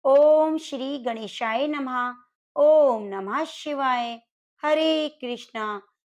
ओम श्री गणेशाय नमः। ओम नमः शिवाय। हरे कृष्णा।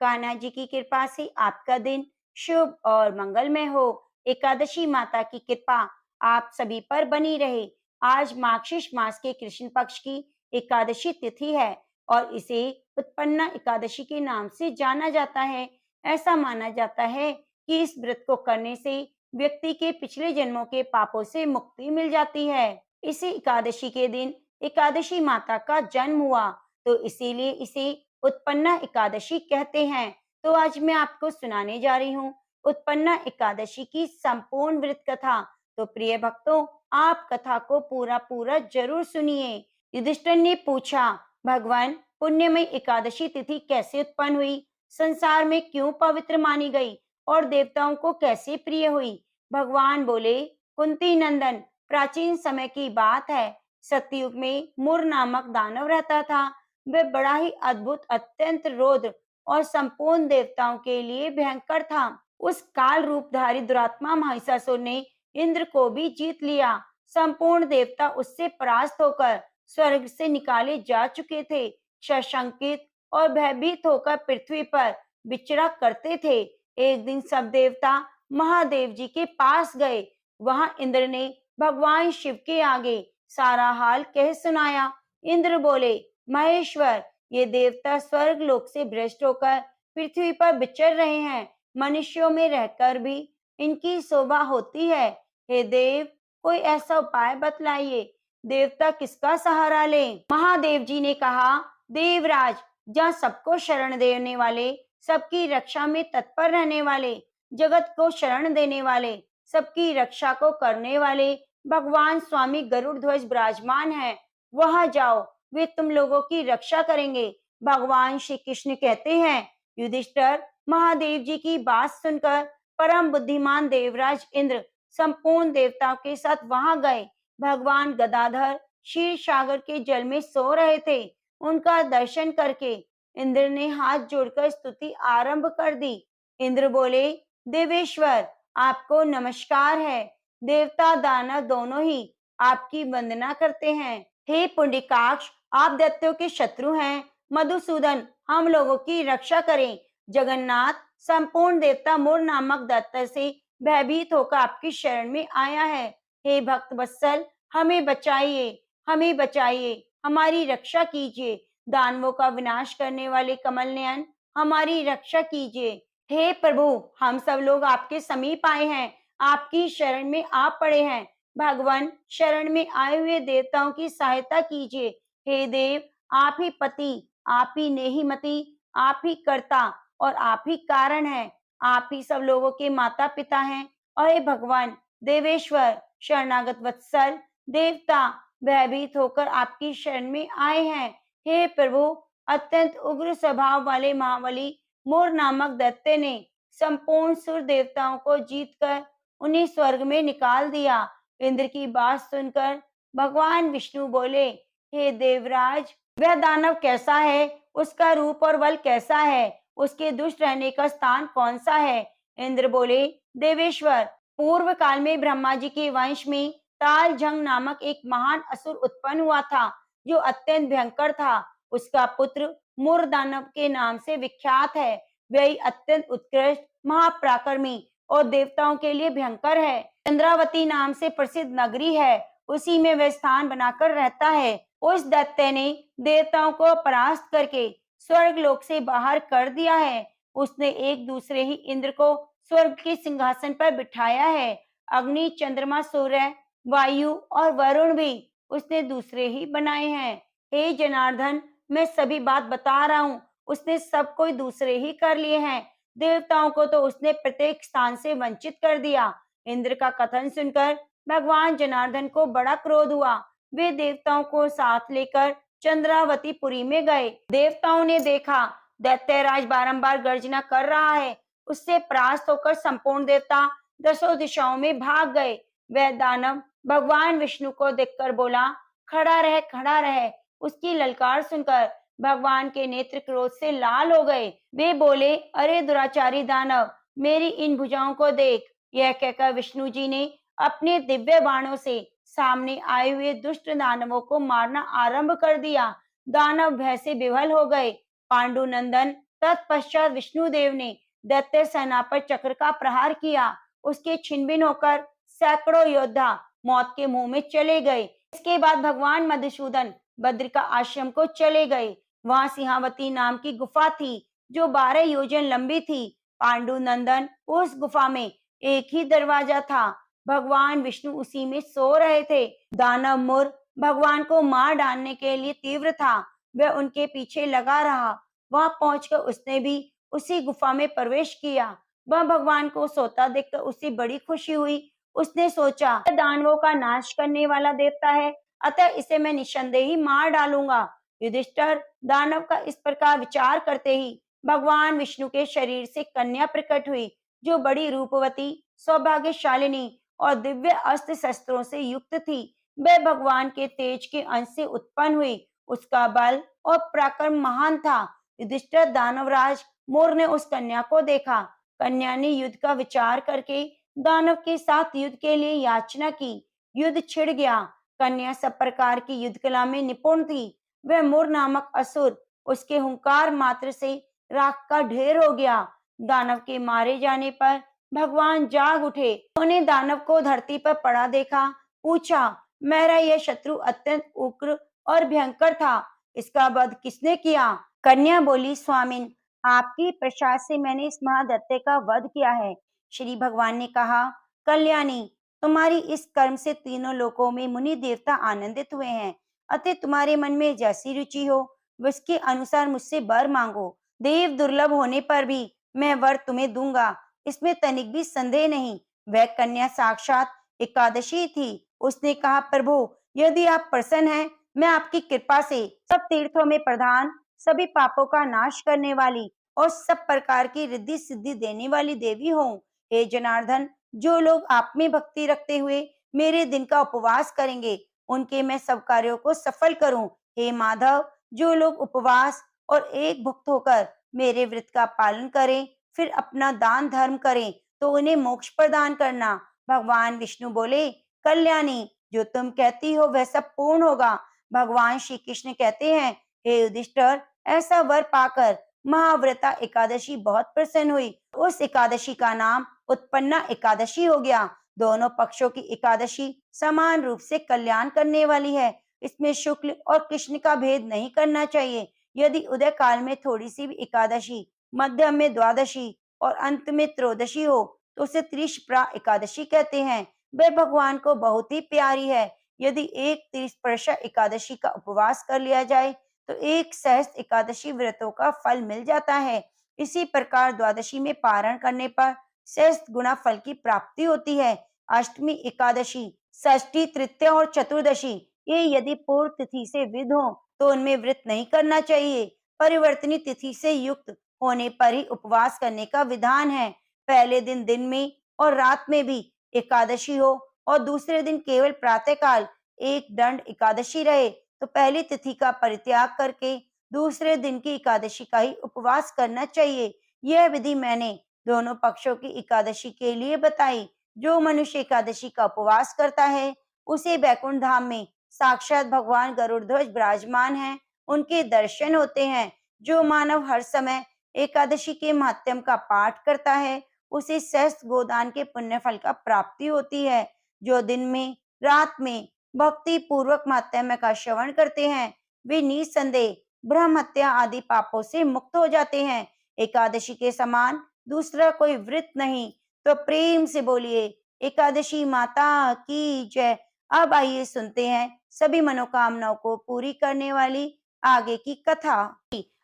कान्हा जी की कृपा से आपका दिन शुभ और मंगलमय हो। एकादशी माता की कृपा आप सभी पर बनी रहे। आज मार्गशीर्ष मास के कृष्ण पक्ष की एकादशी तिथि है और इसे उत्पन्ना एकादशी के नाम से जाना जाता है। ऐसा माना जाता है कि इस व्रत को करने से व्यक्ति के पिछले जन्मों के पापों से मुक्ति मिल जाती है। इसी एकादशी के दिन एकादशी माता का जन्म हुआ, तो इसीलिए इसे उत्पन्ना एकादशी कहते हैं। तो आज मैं आपको सुनाने जा रही हूँ उत्पन्ना एकादशी की संपूर्ण व्रत कथा। तो प्रिय भक्तों, आप कथा को पूरा पूरा जरूर सुनिए। युधिष्ठिर ने पूछा, भगवान, पुण्यमय एकादशी तिथि कैसे उत्पन्न हुई? संसार में क्यों पवित्र मानी गई और देवताओं को कैसे प्रिय हुई? भगवान बोले, कुंती नंदन, प्राचीन समय की बात है। सतयुग में मुर नामक दानव रहता था। वह बड़ा ही अद्भुत, अत्यंत रौद्र और संपूर्ण देवताओं के लिए भयंकर था। उस काल रूपधारी दुरात्मा महिषासुर ने इंद्र को भी जीत लिया। संपूर्ण देवता उससे परास्त होकर स्वर्ग से निकाले जा चुके थे। सशंकित और भयभीत होकर पृथ्वी पर विचरा करते थे। एक दिन सब देवता महादेव जी के पास गए। वहां इंद्र ने भगवान शिव के आगे सारा हाल कह सुनाया। इंद्र बोले, महेश्वर, ये देवता स्वर्ग लोक से भ्रष्ट होकर पृथ्वी पर विचर रहे हैं। मनुष्यों में रहकर भी इनकी शोभा होती है। हे देव, कोई ऐसा उपाय बतलाइए। देवता किसका सहारा लें? महादेव जी ने कहा, देवराज, जहाँ सबको शरण देने वाले, सबकी रक्षा में तत्पर रहने वाले, जगत को शरण देने वाले, सबकी रक्षा को करने वाले भगवान स्वामी गरुड़ ध्वज विराजमान है, वहां जाओ, वे तुम लोगों की रक्षा करेंगे। भगवान श्री कृष्ण कहते हैं। युधिष्ठिर महादेव जी की बात सुनकर परम बुद्धिमान देवराज इंद्र संपूर्ण देवताओं के साथ वहां गए। भगवान गदाधर क्षीर सागर के जल में सो रहे थे। उनका दर्शन करके इंद्र ने हाथ जोड़कर स्तुति आरंभ कर दी। इंद्र बोले, देवेश्वर, आपको नमस्कार है। देवता दानव दोनों ही आपकी वंदना करते हैं। हे पुंडरीकाक्ष, आप दैत्यों के शत्रु हैं। मधुसूदन, हम लोगों की रक्षा करें। जगन्नाथ, संपूर्ण देवता मुर नामक दैत्य से भयभीत होकर आपकी शरण में आया है। हे भक्त वत्सल, हमें बचाइए, हमें बचाइए, हमारी रक्षा कीजिए। दानवों का विनाश करने वाले कमल नयन, हमारी रक्षा कीजिए। हे प्रभु, हम सब लोग आपके समीप आए हैं, आपकी शरण में आ पड़े हैं। भगवान, शरण में आए हुए देवताओं की सहायता कीजिए। हे देव, आप ही पति, आप ही नेहिमति, आप ही कर्ता और आप ही कारण है। आप ही सब लोगों के माता पिता हैं। और हे भगवान देवेश्वर, शरणागत वत्सल देवता भयभीत होकर आपकी शरण में आए हैं। हे प्रभु, अत्यंत उग्र स्वभाव वाले महाबली मोर नामक दैत्य ने संपूर्ण सुर देवताओं को जीतकर उन्हें स्वर्ग में निकाल दिया। इंद्र की बात सुनकर भगवान विष्णु बोले, हे देवराज, वह दानव कैसा है? उसका रूप और बल कैसा है? उसके दुष्ट रहने का स्थान कौन सा है? इंद्र बोले, देवेश्वर, पूर्व काल में ब्रह्मा जी के वंश में ताल जंग नामक एक महान असुर उत्पन्न हुआ था, जो अत्यंत भयंकर था। उसका पुत्र मुर दानव के नाम से विख्यात है। वही अत्यंत उत्कृष्ट, महापराक्रमी और देवताओं के लिए भयंकर है। चंद्रावती नाम से प्रसिद्ध नगरी है, उसी में वह स्थान बनाकर रहता है। उस दैत्य ने देवताओं को परास्त करके स्वर्ग लोक से बाहर कर दिया है। उसने एक दूसरे ही इंद्र को स्वर्ग के सिंहासन पर बिठाया है। अग्नि, चंद्रमा, सूर्य, वायु और वरुण भी उसने दूसरे ही बनाए हैं। हे जनार्दन, मैं सभी बात बता रहा हूँ, उसने सब कोई दूसरे ही कर लिए हैं। देवताओं को तो उसने प्रत्येक स्थान से वंचित कर दिया। इंद्र का कथन सुनकर भगवान जनार्दन को बड़ा क्रोध हुआ। वे देवताओं को साथ लेकर चंद्रावती पुरी में गए। देवताओं ने देखा दैत्यराज बारंबार गर्जना कर रहा है। उससे परास्त होकर संपूर्ण देवता दसों दिशाओं में भाग गए। वह दानव भगवान विष्णु को देखकर बोला, खड़ा रह, खड़ा रह। उसकी ललकार सुनकर भगवान के नेत्र क्रोध से लाल हो गए। वे बोले, अरे दुराचारी दानव, मेरी इन भुजाओं को देख। यह कहकर विष्णु जी ने अपने दिव्य बाणों से सामने आए हुए दुष्ट दानवों को मारना आरंभ कर दिया। दानव भय से विह्वल हो गए। पांडुनंदन तत्पश्चात विष्णुदेव ने दैत्य सेना पर चक्र का प्रहार किया। उसके छिनभिन होकर सैकड़ों योद्धा मौत के मुंह में चले गए। इसके बाद भगवान मधुसूदन बद्रिका आश्रम को चले गए। वहां सिंहावती नाम की गुफा थी जो 12 योजन लंबी थी। पांडुनंदन उस गुफा में एक ही दरवाजा था। भगवान विष्णु उसी में सो रहे थे। दानव मुर भगवान को मार डालने के लिए तीव्र था। वह उनके पीछे लगा रहा। वहां पहुंचकर उसने भी उसी गुफा में प्रवेश किया। वह भगवान को सोता देखकर उसे बड़ी खुशी हुई। उसने सोचा, यह दानवों का नाश करने वाला देवता है, अतः इसे मैं निस्संदेह ही मार डालूंगा। युधिष्ठिर दानव का इस प्रकार विचार करते ही भगवान विष्णु के शरीर से कन्या प्रकट हुई, जो बड़ी रूपवती, सौभाग्यशालिनी और दिव्य अस्त्र शस्त्रों से युक्त थी। वह भगवान के तेज के अंश से उत्पन्न हुई। उसका बल और पराक्रम महान था। युधिष्ठिर दानवराज मोर ने उस कन्या को देखा। कन्या ने युद्ध का विचार करके दानव के साथ युद्ध के लिए याचना की। युद्ध छिड़ गया। कन्या सब प्रकार की युद्ध कला में निपुण थी। वह मोर नामक असुर उसके हुंकार मात्र से राख का ढेर हो गया। दानव के मारे जाने पर भगवान जाग उठे। उन्होंने दानव को धरती पर पड़ा देखा। पूछा, मेरा यह शत्रु अत्यंत उग्र और भयंकर था, इसका वध किसने किया? कन्या बोली, स्वामिन, आपकी प्रसाद से मैंने इस महादैत्य का वध किया है। श्री भगवान ने कहा, कल्याणी, तुम्हारी इस कर्म से तीनों लोकों में मुनि देवता आनंदित हुए हैं। अतः तुम्हारे मन में जैसी रुचि हो उसके अनुसार मुझसे वर मांगो। देव दुर्लभ होने पर भी मैं वर तुम्हें दूंगा, इसमें तनिक भी संदेह नहीं। वह कन्या साक्षात एकादशी थी। उसने कहा, प्रभु, यदि आप प्रसन्न हैं, मैं आपकी कृपा से सब तीर्थों में प्रधान, सभी पापों का नाश करने वाली और सब प्रकार की रिद्धि सिद्धि देने वाली देवी हूँ। हे जनार्दन, जो लोग आप में भक्ति रखते हुए मेरे दिन का उपवास करेंगे, उनके मैं सब कार्यों को सफल करूं। हे माधव, जो लोग उपवास और एक भुक्त होकर मेरे व्रत का पालन करें, फिर अपना दान धर्म करें, तो उन्हें मोक्ष प्रदान करना। भगवान विष्णु बोले, कल्याणी, जो तुम कहती हो वह सब पूर्ण होगा। भगवान श्री कृष्ण कहते हैं, हे युधिष्ठिर, ऐसा वर पाकर महाव्रता एकादशी बहुत प्रसन्न हुई। उस एकादशी का नाम उत्पन्ना एकादशी हो गया। दोनों पक्षों की एकादशी समान रूप से कल्याण करने वाली है। इसमें शुक्ल और कृष्ण का भेद नहीं करना चाहिए। यदि उदय काल में थोड़ी सी भी एकादशी, मध्य में द्वादशी और अंत में त्रयोदशी हो तो उसे त्रिशप्रा एकादशी कहते हैं। वह भगवान को बहुत ही प्यारी है। यदि एक त्रिस्पर्शा एकादशी का उपवास कर लिया जाए तो एक सहस्त्र एकादशी व्रतों का फल मिल जाता है। इसी प्रकार द्वादशी में पारण करने पर सहस्त्र गुना फल की प्राप्ति होती है। अष्टमी एकादशी, षष्ठी, तृतीया और चतुर्दशी ये यदि पूर्व तिथि से विध हो तो उनमें व्रत नहीं करना चाहिए। परिवर्तनी तिथि से युक्त होने पर ही उपवास करने का विधान है। पहले दिन दिन में और रात में भी एकादशी हो और दूसरे दिन केवल प्रातःकाल एक दंड एकादशी रहे तो पहली तिथि का परित्याग करके दूसरे दिन की एकादशी का ही उपवास करना चाहिए। यह विधि मैंने दोनों पक्षों की एकादशी के लिए बताई। जो मनुष्य एकादशी का उपवास करता है उसे बैकुंठ धाम में साक्षात भगवान गरुड़ध्वज विराजमान हैं, उनके दर्शन होते हैं। जो मानव हर समय एकादशी के महात्म्य का पाठ करता है उसे सहस्त्र गोदान के पुण्य फल का प्राप्ति होती है। जो दिन में रात में भक्ति पूर्वक महात्म्य का श्रवण करते हैं वे निसंदेह ब्रह्म हत्या आदि पापों से मुक्त हो जाते हैं। एकादशी के समान दूसरा कोई व्रत नहीं। तो प्रेम से बोलिए, एकादशी माता की जय। अब आइए सुनते हैं सभी मनोकामनाओं को पूरी करने वाली आगे की कथा।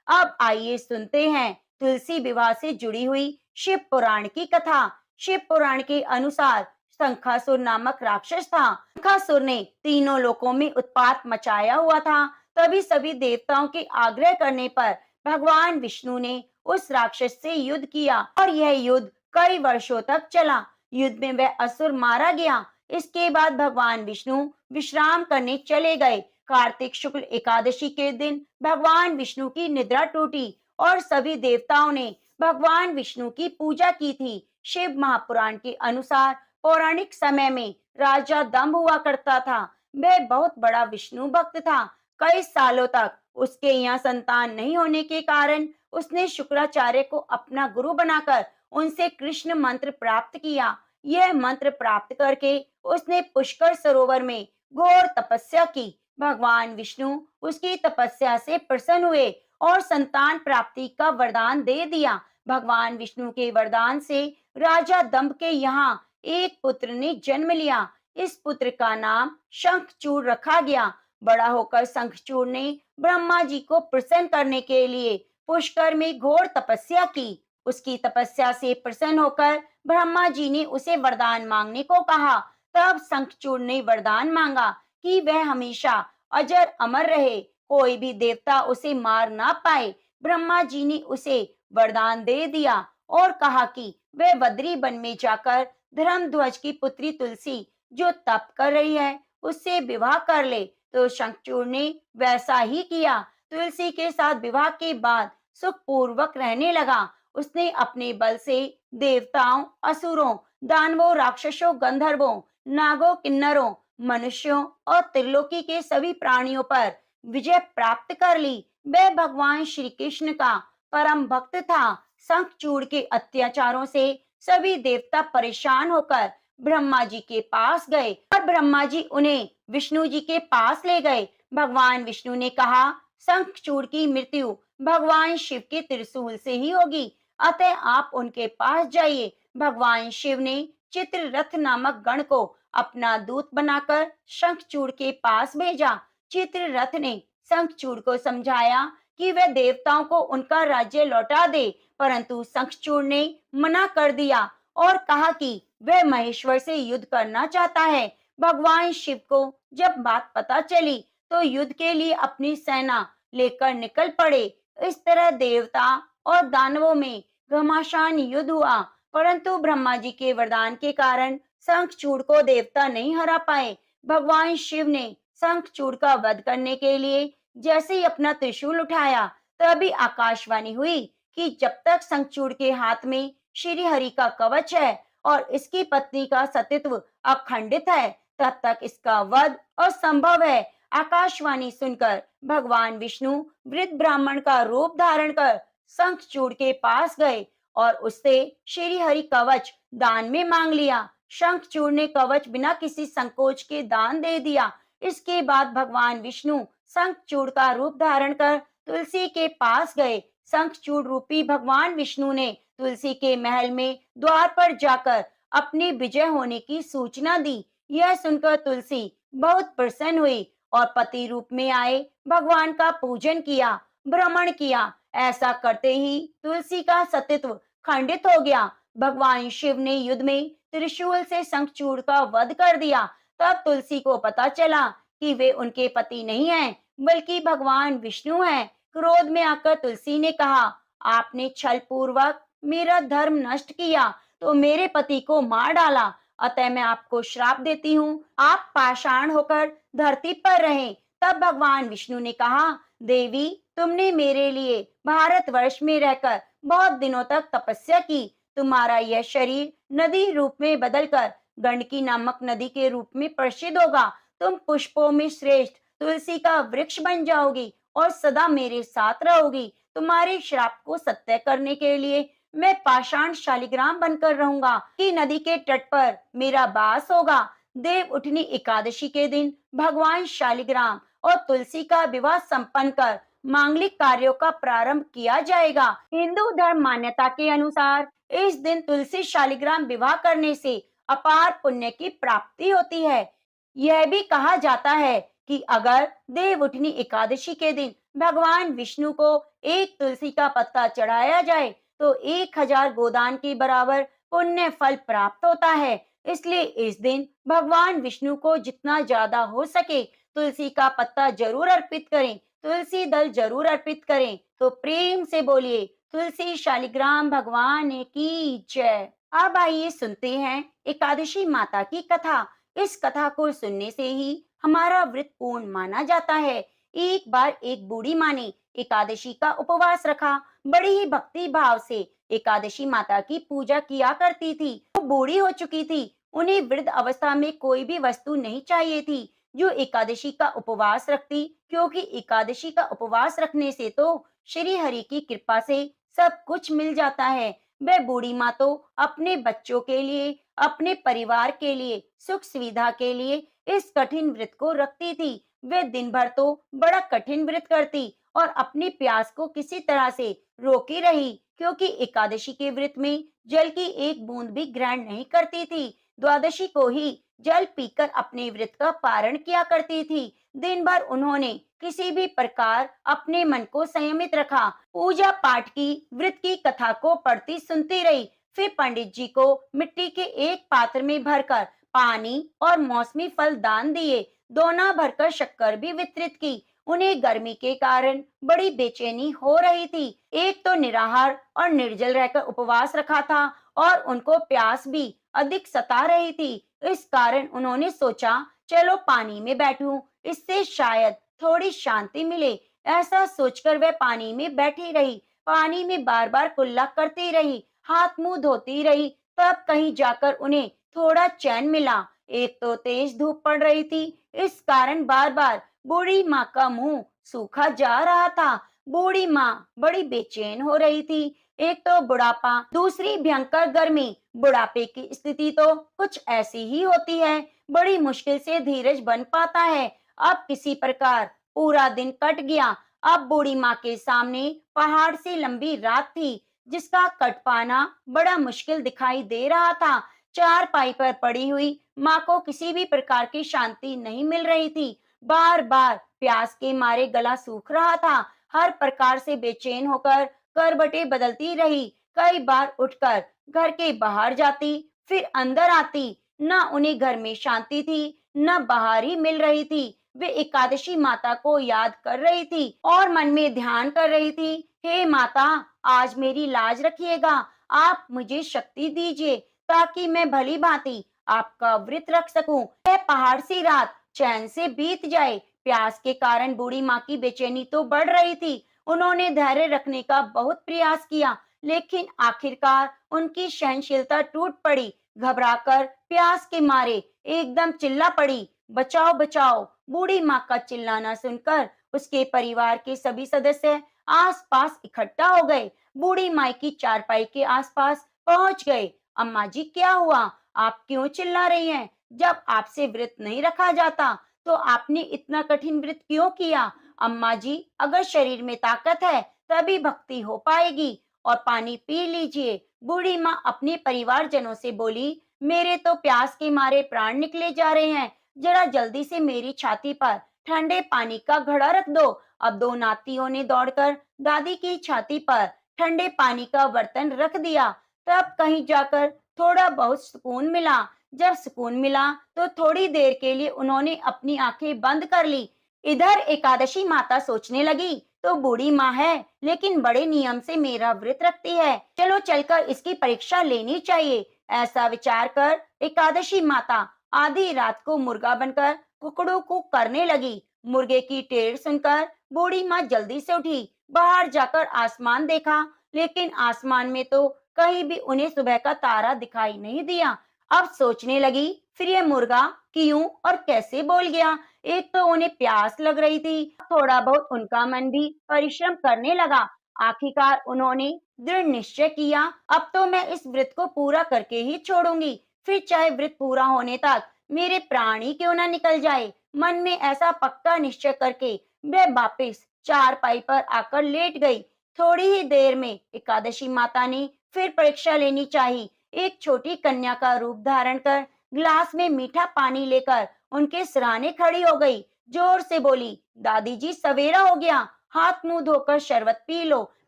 अब आइए सुनते हैं तुलसी विवाह से जुड़ी हुई शिव पुराण की कथा। शिव पुराण के अनुसार शंखासुर नामक राक्षस था। शंखासुर ने तीनों लोकों में उत्पात मचाया हुआ था। तभी सभी देवताओं के आग्रह करने पर भगवान विष्णु ने उस राक्षस से युद्ध किया और यह युद्ध कई वर्षों तक चला। युद्ध में वह असुर मारा गया। इसके बाद भगवान विष्णु विश्राम करने चले गए। कार्तिक शुक्ल एकादशी के दिन भगवान विष्णु की निद्रा टूटी और सभी देवताओं ने भगवान विष्णु की पूजा की थी। शिव महापुराण के अनुसार पौराणिक समय में राजा दंभ हुआ करता था। वह बहुत बड़ा विष्णु भक्त था। कई सालों तक उसके यहाँ संतान नहीं होने के कारण उसने शुक्राचार्य को अपना गुरु बनाकर उनसे कृष्ण मंत्र प्राप्त किया। यह मंत्र प्राप्त करके उसने पुष्कर सरोवर में घोर तपस्या की। भगवान विष्णु उसकी तपस्या से प्रसन्न हुए और संतान प्राप्ति का वरदान दे दिया। भगवान विष्णु के वरदान से राजा दंभ के यहाँ एक पुत्र ने जन्म लिया। इस पुत्र का नाम शंखचूड़ रखा गया। बड़ा होकर शंखचूड़ ने ब्रह्मा जी को प्रसन्न करने के लिए पुष्कर में घोर तपस्या की। उसकी तपस्या से प्रसन्न होकर ब्रह्मा जी ने उसे वरदान मांगने को कहा। तब शंखचूड़ ने वरदान मांगा कि वह हमेशा अजर अमर रहे, कोई भी देवता उसे मार ना पाए। ब्रह्मा जी ने उसे वरदान दे दिया और कहा कि वह बद्री वन में जाकर धर्मध्वज की पुत्री तुलसी जो तप कर रही है उससे विवाह कर ले। तो शंखचूड़ ने वैसा ही किया। तुलसी के साथ विवाह के बाद सुखपूर्वक रहने लगा। उसने अपने बल से देवताओं, असुरों, दानवों, राक्षसों, गंधर्वों, नागों, किन्नरों, मनुष्यों और त्रिलोकी के सभी प्राणियों पर विजय प्राप्त कर ली। वह भगवान श्री कृष्ण का परम भक्त था। शंखचूड़ के अत्याचारों से सभी देवता परेशान होकर ब्रह्मा जी के पास गए और ब्रह्मा जी उन्हें विष्णु जी के पास ले गए। भगवान विष्णु ने कहा, शंखचूड़ की मृत्यु भगवान शिव के त्रिशूल से ही होगी, अतः आप उनके पास जाइए। भगवान शिव ने चित्ररथ नामक गण को अपना दूत बनाकर शंखचूड़ के पास भेजा। चित्ररथ ने शंखचूड़ को समझाया कि वह देवताओं को उनका राज्य लौटा दे, परंतु शंखचूड़ ने मना कर दिया और कहा कि वह महेश्वर से युद्ध करना चाहता है। भगवान शिव को जब बात पता चली तो युद्ध के लिए अपनी सेना लेकर निकल पड़े। इस तरह देवता और दानवों में घमासान युद्ध हुआ, परंतु ब्रह्मा जी के वरदान के कारण शंखचूड़ को देवता नहीं हरा पाए। भगवान शिव ने शंखचूड़ का वध करने के लिए जैसे ही अपना त्रिशूल उठाया, तभी आकाशवाणी हुई कि जब तक शंखचूड़ के हाथ में श्री हरि का कवच है और इसकी पत्नी का सतीत्व अखंडित है, तब तक इसका वध असंभव है। आकाशवाणी सुनकर भगवान विष्णु वृद्ध ब्राह्मण का रूप धारण कर शंखचूड़ के पास गए और उससे श्री हरि कवच दान में मांग लिया। शंखचूड़ ने कवच बिना किसी संकोच के दान दे दिया। इसके बाद भगवान विष्णु शंखचूड़ का रूप धारण कर तुलसी के पास गए। शंखचूड़ रूपी भगवान विष्णु ने तुलसी के महल में द्वार पर जाकर अपनी विजय होने की सूचना दी। यह सुनकर तुलसी बहुत प्रसन्न हुई और पति रूप में आए भगवान का पूजन किया, भ्रमण किया। ऐसा करते ही तुलसी का सतीत्व खंडित हो गया। भगवान शिव ने युद्ध में त्रिशूल से शंखचूड़ का वध कर दिया। तब तुलसी को पता चला कि वे उनके पति नहीं हैं, बल्कि भगवान विष्णु हैं। क्रोध में आकर तुलसी ने कहा, आपने छल पूर्वक मेरा धर्म नष्ट किया तो मेरे पति को मार डाला, अतः मैं आपको श्राप देती हूँ, आप पाषाण होकर धरती पर रहें। तब भगवान विष्णु ने कहा, देवी, तुमने मेरे लिए भारतवर्ष में रहकर बहुत दिनों तक तपस्या की। तुम्हारा यह शरीर नदी रूप में बदलकर गंडकी नामक नदी के रूप में प्रसिद्ध होगा। तुम पुष्पों में श्रेष्ठ तुलसी का वृक्ष बन जाओगी और सदा मेरे साथ रहोगी। तुम्हारे श्राप को सत्य करने के लिए मैं पाषाण शालिग्राम बनकर रहूंगा कि नदी के तट पर मेरा वास होगा। देव उठनी एकादशी के दिन भगवान शालिग्राम और तुलसी का विवाह संपन्न कर मांगलिक कार्यों का प्रारंभ किया जाएगा। हिंदू धर्म मान्यता के अनुसार इस दिन तुलसी शालिग्राम विवाह करने से अपार पुण्य की प्राप्ति होती है। यह भी कहा जाता है कि अगर देव उठनी एकादशी के दिन भगवान विष्णु को एक तुलसी का पत्ता चढ़ाया जाए तो 1000 गोदान के बराबर पुण्य फल प्राप्त होता है। इसलिए इस दिन भगवान विष्णु को जितना ज्यादा हो सके तुलसी का पत्ता जरूर अर्पित करें, तुलसी दल जरूर अर्पित करें। तो प्रेम से बोलिए, तुलसी शालिग्राम भगवान की जय। अब आइए सुनते हैं एकादशी माता की कथा। इस कथा को सुनने से ही हमारा व्रत पूर्ण माना जाता है। एक बार एक बूढ़ी माँ ने एकादशी का उपवास रखा। बड़ी ही भक्ति भाव से एकादशी माता की पूजा किया करती थी। वो बूढ़ी हो चुकी थी, उन्हें वृद्ध अवस्था में कोई भी वस्तु नहीं चाहिए थी जो एकादशी का उपवास रखती, क्योंकि एकादशी का उपवास रखने से तो श्री हरि की कृपा से सब कुछ मिल जाता है। वह बूढ़ी माँ तो अपने बच्चों के लिए, अपने परिवार के लिए, सुख सुविधा के लिए इस कठिन व्रत को रखती थी। वे दिन भर तो बड़ा कठिन व्रत करती और अपनी प्यास को किसी तरह से रोकी रही, क्योंकि एकादशी के व्रत में जल की एक बूंद भी ग्रहण नहीं करती थी। द्वादशी को ही जल पीकर अपने व्रत का पारण किया करती थी। दिन भर उन्होंने किसी भी प्रकार अपने मन को संयमित रखा, पूजा पाठ की, व्रत की कथा को पढ़ती सुनती रही। फिर पंडित जी को मिट्टी के एक पात्र में भरकर पानी और मौसमी फल दान दिए। दोना भरकर शक्कर भी वितरित की। उन्हें गर्मी के कारण बड़ी बेचैनी हो रही थी। एक तो निराहार और निर्जल रहकर उपवास रखा था और उनको प्यास भी अधिक सता रही थी। इस कारण उन्होंने सोचा, चलो पानी में बैठूं, इससे शायद थोड़ी शांति मिले। ऐसा सोचकर वह पानी में बैठी रही। पानी में बार बार कुल्ला करती रही, हाथ मुंह धोती रही। तब कहीं जाकर उन्हें थोड़ा चैन मिला। एक तो तेज धूप पड़ रही थी, इस कारण बार बार बूढ़ी माँ का मुंह सूखा जा रहा था। बूढ़ी माँ बड़ी बेचैन हो रही थी। एक तो बुढ़ापा, दूसरी भयंकर गर्मी। बुढ़ापे की स्थिति तो कुछ ऐसी ही होती है, बड़ी मुश्किल से धीरज बन पाता है। अब किसी प्रकार पूरा दिन कट गया। अब बूढ़ी माँ के सामने पहाड़ से लंबी रात थी, जिसका कट पाना बड़ा मुश्किल दिखाई दे रहा था। चारपाई पर पड़ी हुई माँ को किसी भी प्रकार की शांति नहीं मिल रही थी। बार बार प्यास के मारे गला सूख रहा था। हर प्रकार से बेचैन होकर करवटें बदलती रही। कई बार उठकर घर के बाहर जाती, फिर अंदर आती। न उन्हें घर में शांति थी, न बाहर ही मिल रही थी। वे एकादशी माता को याद कर रही थी और मन में ध्यान कर रही थी, हे माता, आज मेरी लाज रखिएगा। आप मुझे शक्ति दीजिए ताकि मैं भली भांति आपका व्रत रख सकूं। यह पहाड़ सी रात चैन से बीत जाए। प्यास के कारण बूढ़ी माँ की बेचैनी तो बढ़ रही थी। उन्होंने धैर्य रखने का बहुत प्रयास किया, लेकिन आखिरकार उनकी सहनशीलता टूट पड़ी। घबराकर प्यास के मारे एकदम चिल्ला पड़ी, बचाओ बचाओ। बूढ़ी माँ का चिल्लाना सुनकर उसके परिवार के सभी सदस्य आसपास इकट्ठा हो गए। बूढ़ी माँ की चारपाई के आसपास पहुंच गए। अम्मा जी, क्या हुआ? आप क्यों चिल्ला रही हैं? जब आपसे व्रत नहीं रखा जाता तो आपने इतना कठिन व्रत क्यों किया? अम्मा जी, अगर शरीर में ताकत है तभी भक्ति हो पाएगी। और पानी पी लीजिए। बूढ़ी माँ अपने परिवारजनों से बोली, मेरे तो प्यास के मारे प्राण निकले जा रहे हैं। जरा जल्दी से मेरी छाती पर ठंडे पानी का घड़ा रख दो। अब दो नातियों ने दौड़कर दादी की छाती पर ठंडे पानी का बर्तन रख दिया। तब कहीं जाकर थोड़ा बहुत सुकून मिला। जब सुकून मिला तो थोड़ी देर के लिए उन्होंने अपनी आंखें बंद कर ली। इधर एकादशी माता सोचने लगी, तो बूढ़ी माँ है लेकिन बड़े नियम से मेरा व्रत रखती है, चलो चलकर इसकी परीक्षा लेनी चाहिए। ऐसा विचार कर एकादशी माता आधी रात को मुर्गा बनकर कुकड़ू को करने लगी। मुर्गे की टेर सुनकर बूढ़ी माँ जल्दी से उठी। बाहर जाकर आसमान देखा, लेकिन आसमान में तो कहीं भी उन्हें सुबह का तारा दिखाई नहीं दिया। अब सोचने लगी, फिर ये मुर्गा क्यों और कैसे बोल गया? एक तो उन्हें प्यास लग रही थी, थोड़ा बहुत उनका मन भी परिश्रम करने लगा। आखिरकार उन्होंने दृढ़ निश्चय किया, अब तो मैं इस व्रत को पूरा करके ही छोड़ूंगी, फिर चाहे व्रत पूरा होने तक मेरे प्राण ही क्यों ना निकल जाए। मन में ऐसा पक्का निश्चय करके वह वापिस चारपाई पर आकर लेट गई। थोड़ी ही देर में एकादशी माता ने फिर परीक्षा लेनी चाहिए। एक छोटी कन्या का रूप धारण कर गिलास में मीठा पानी लेकर उनके सिरहाने खड़ी हो गई। जोर से बोली, दादी जी, सवेरा हो गया, हाथ मुंह धोकर शरबत पी लो।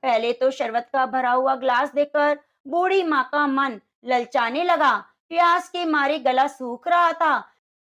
पहले तो शरबत का भरा हुआ ग्लास देखकर बूढ़ी माँ का मन ललचाने लगा। प्यास के मारे गला सूख रहा था।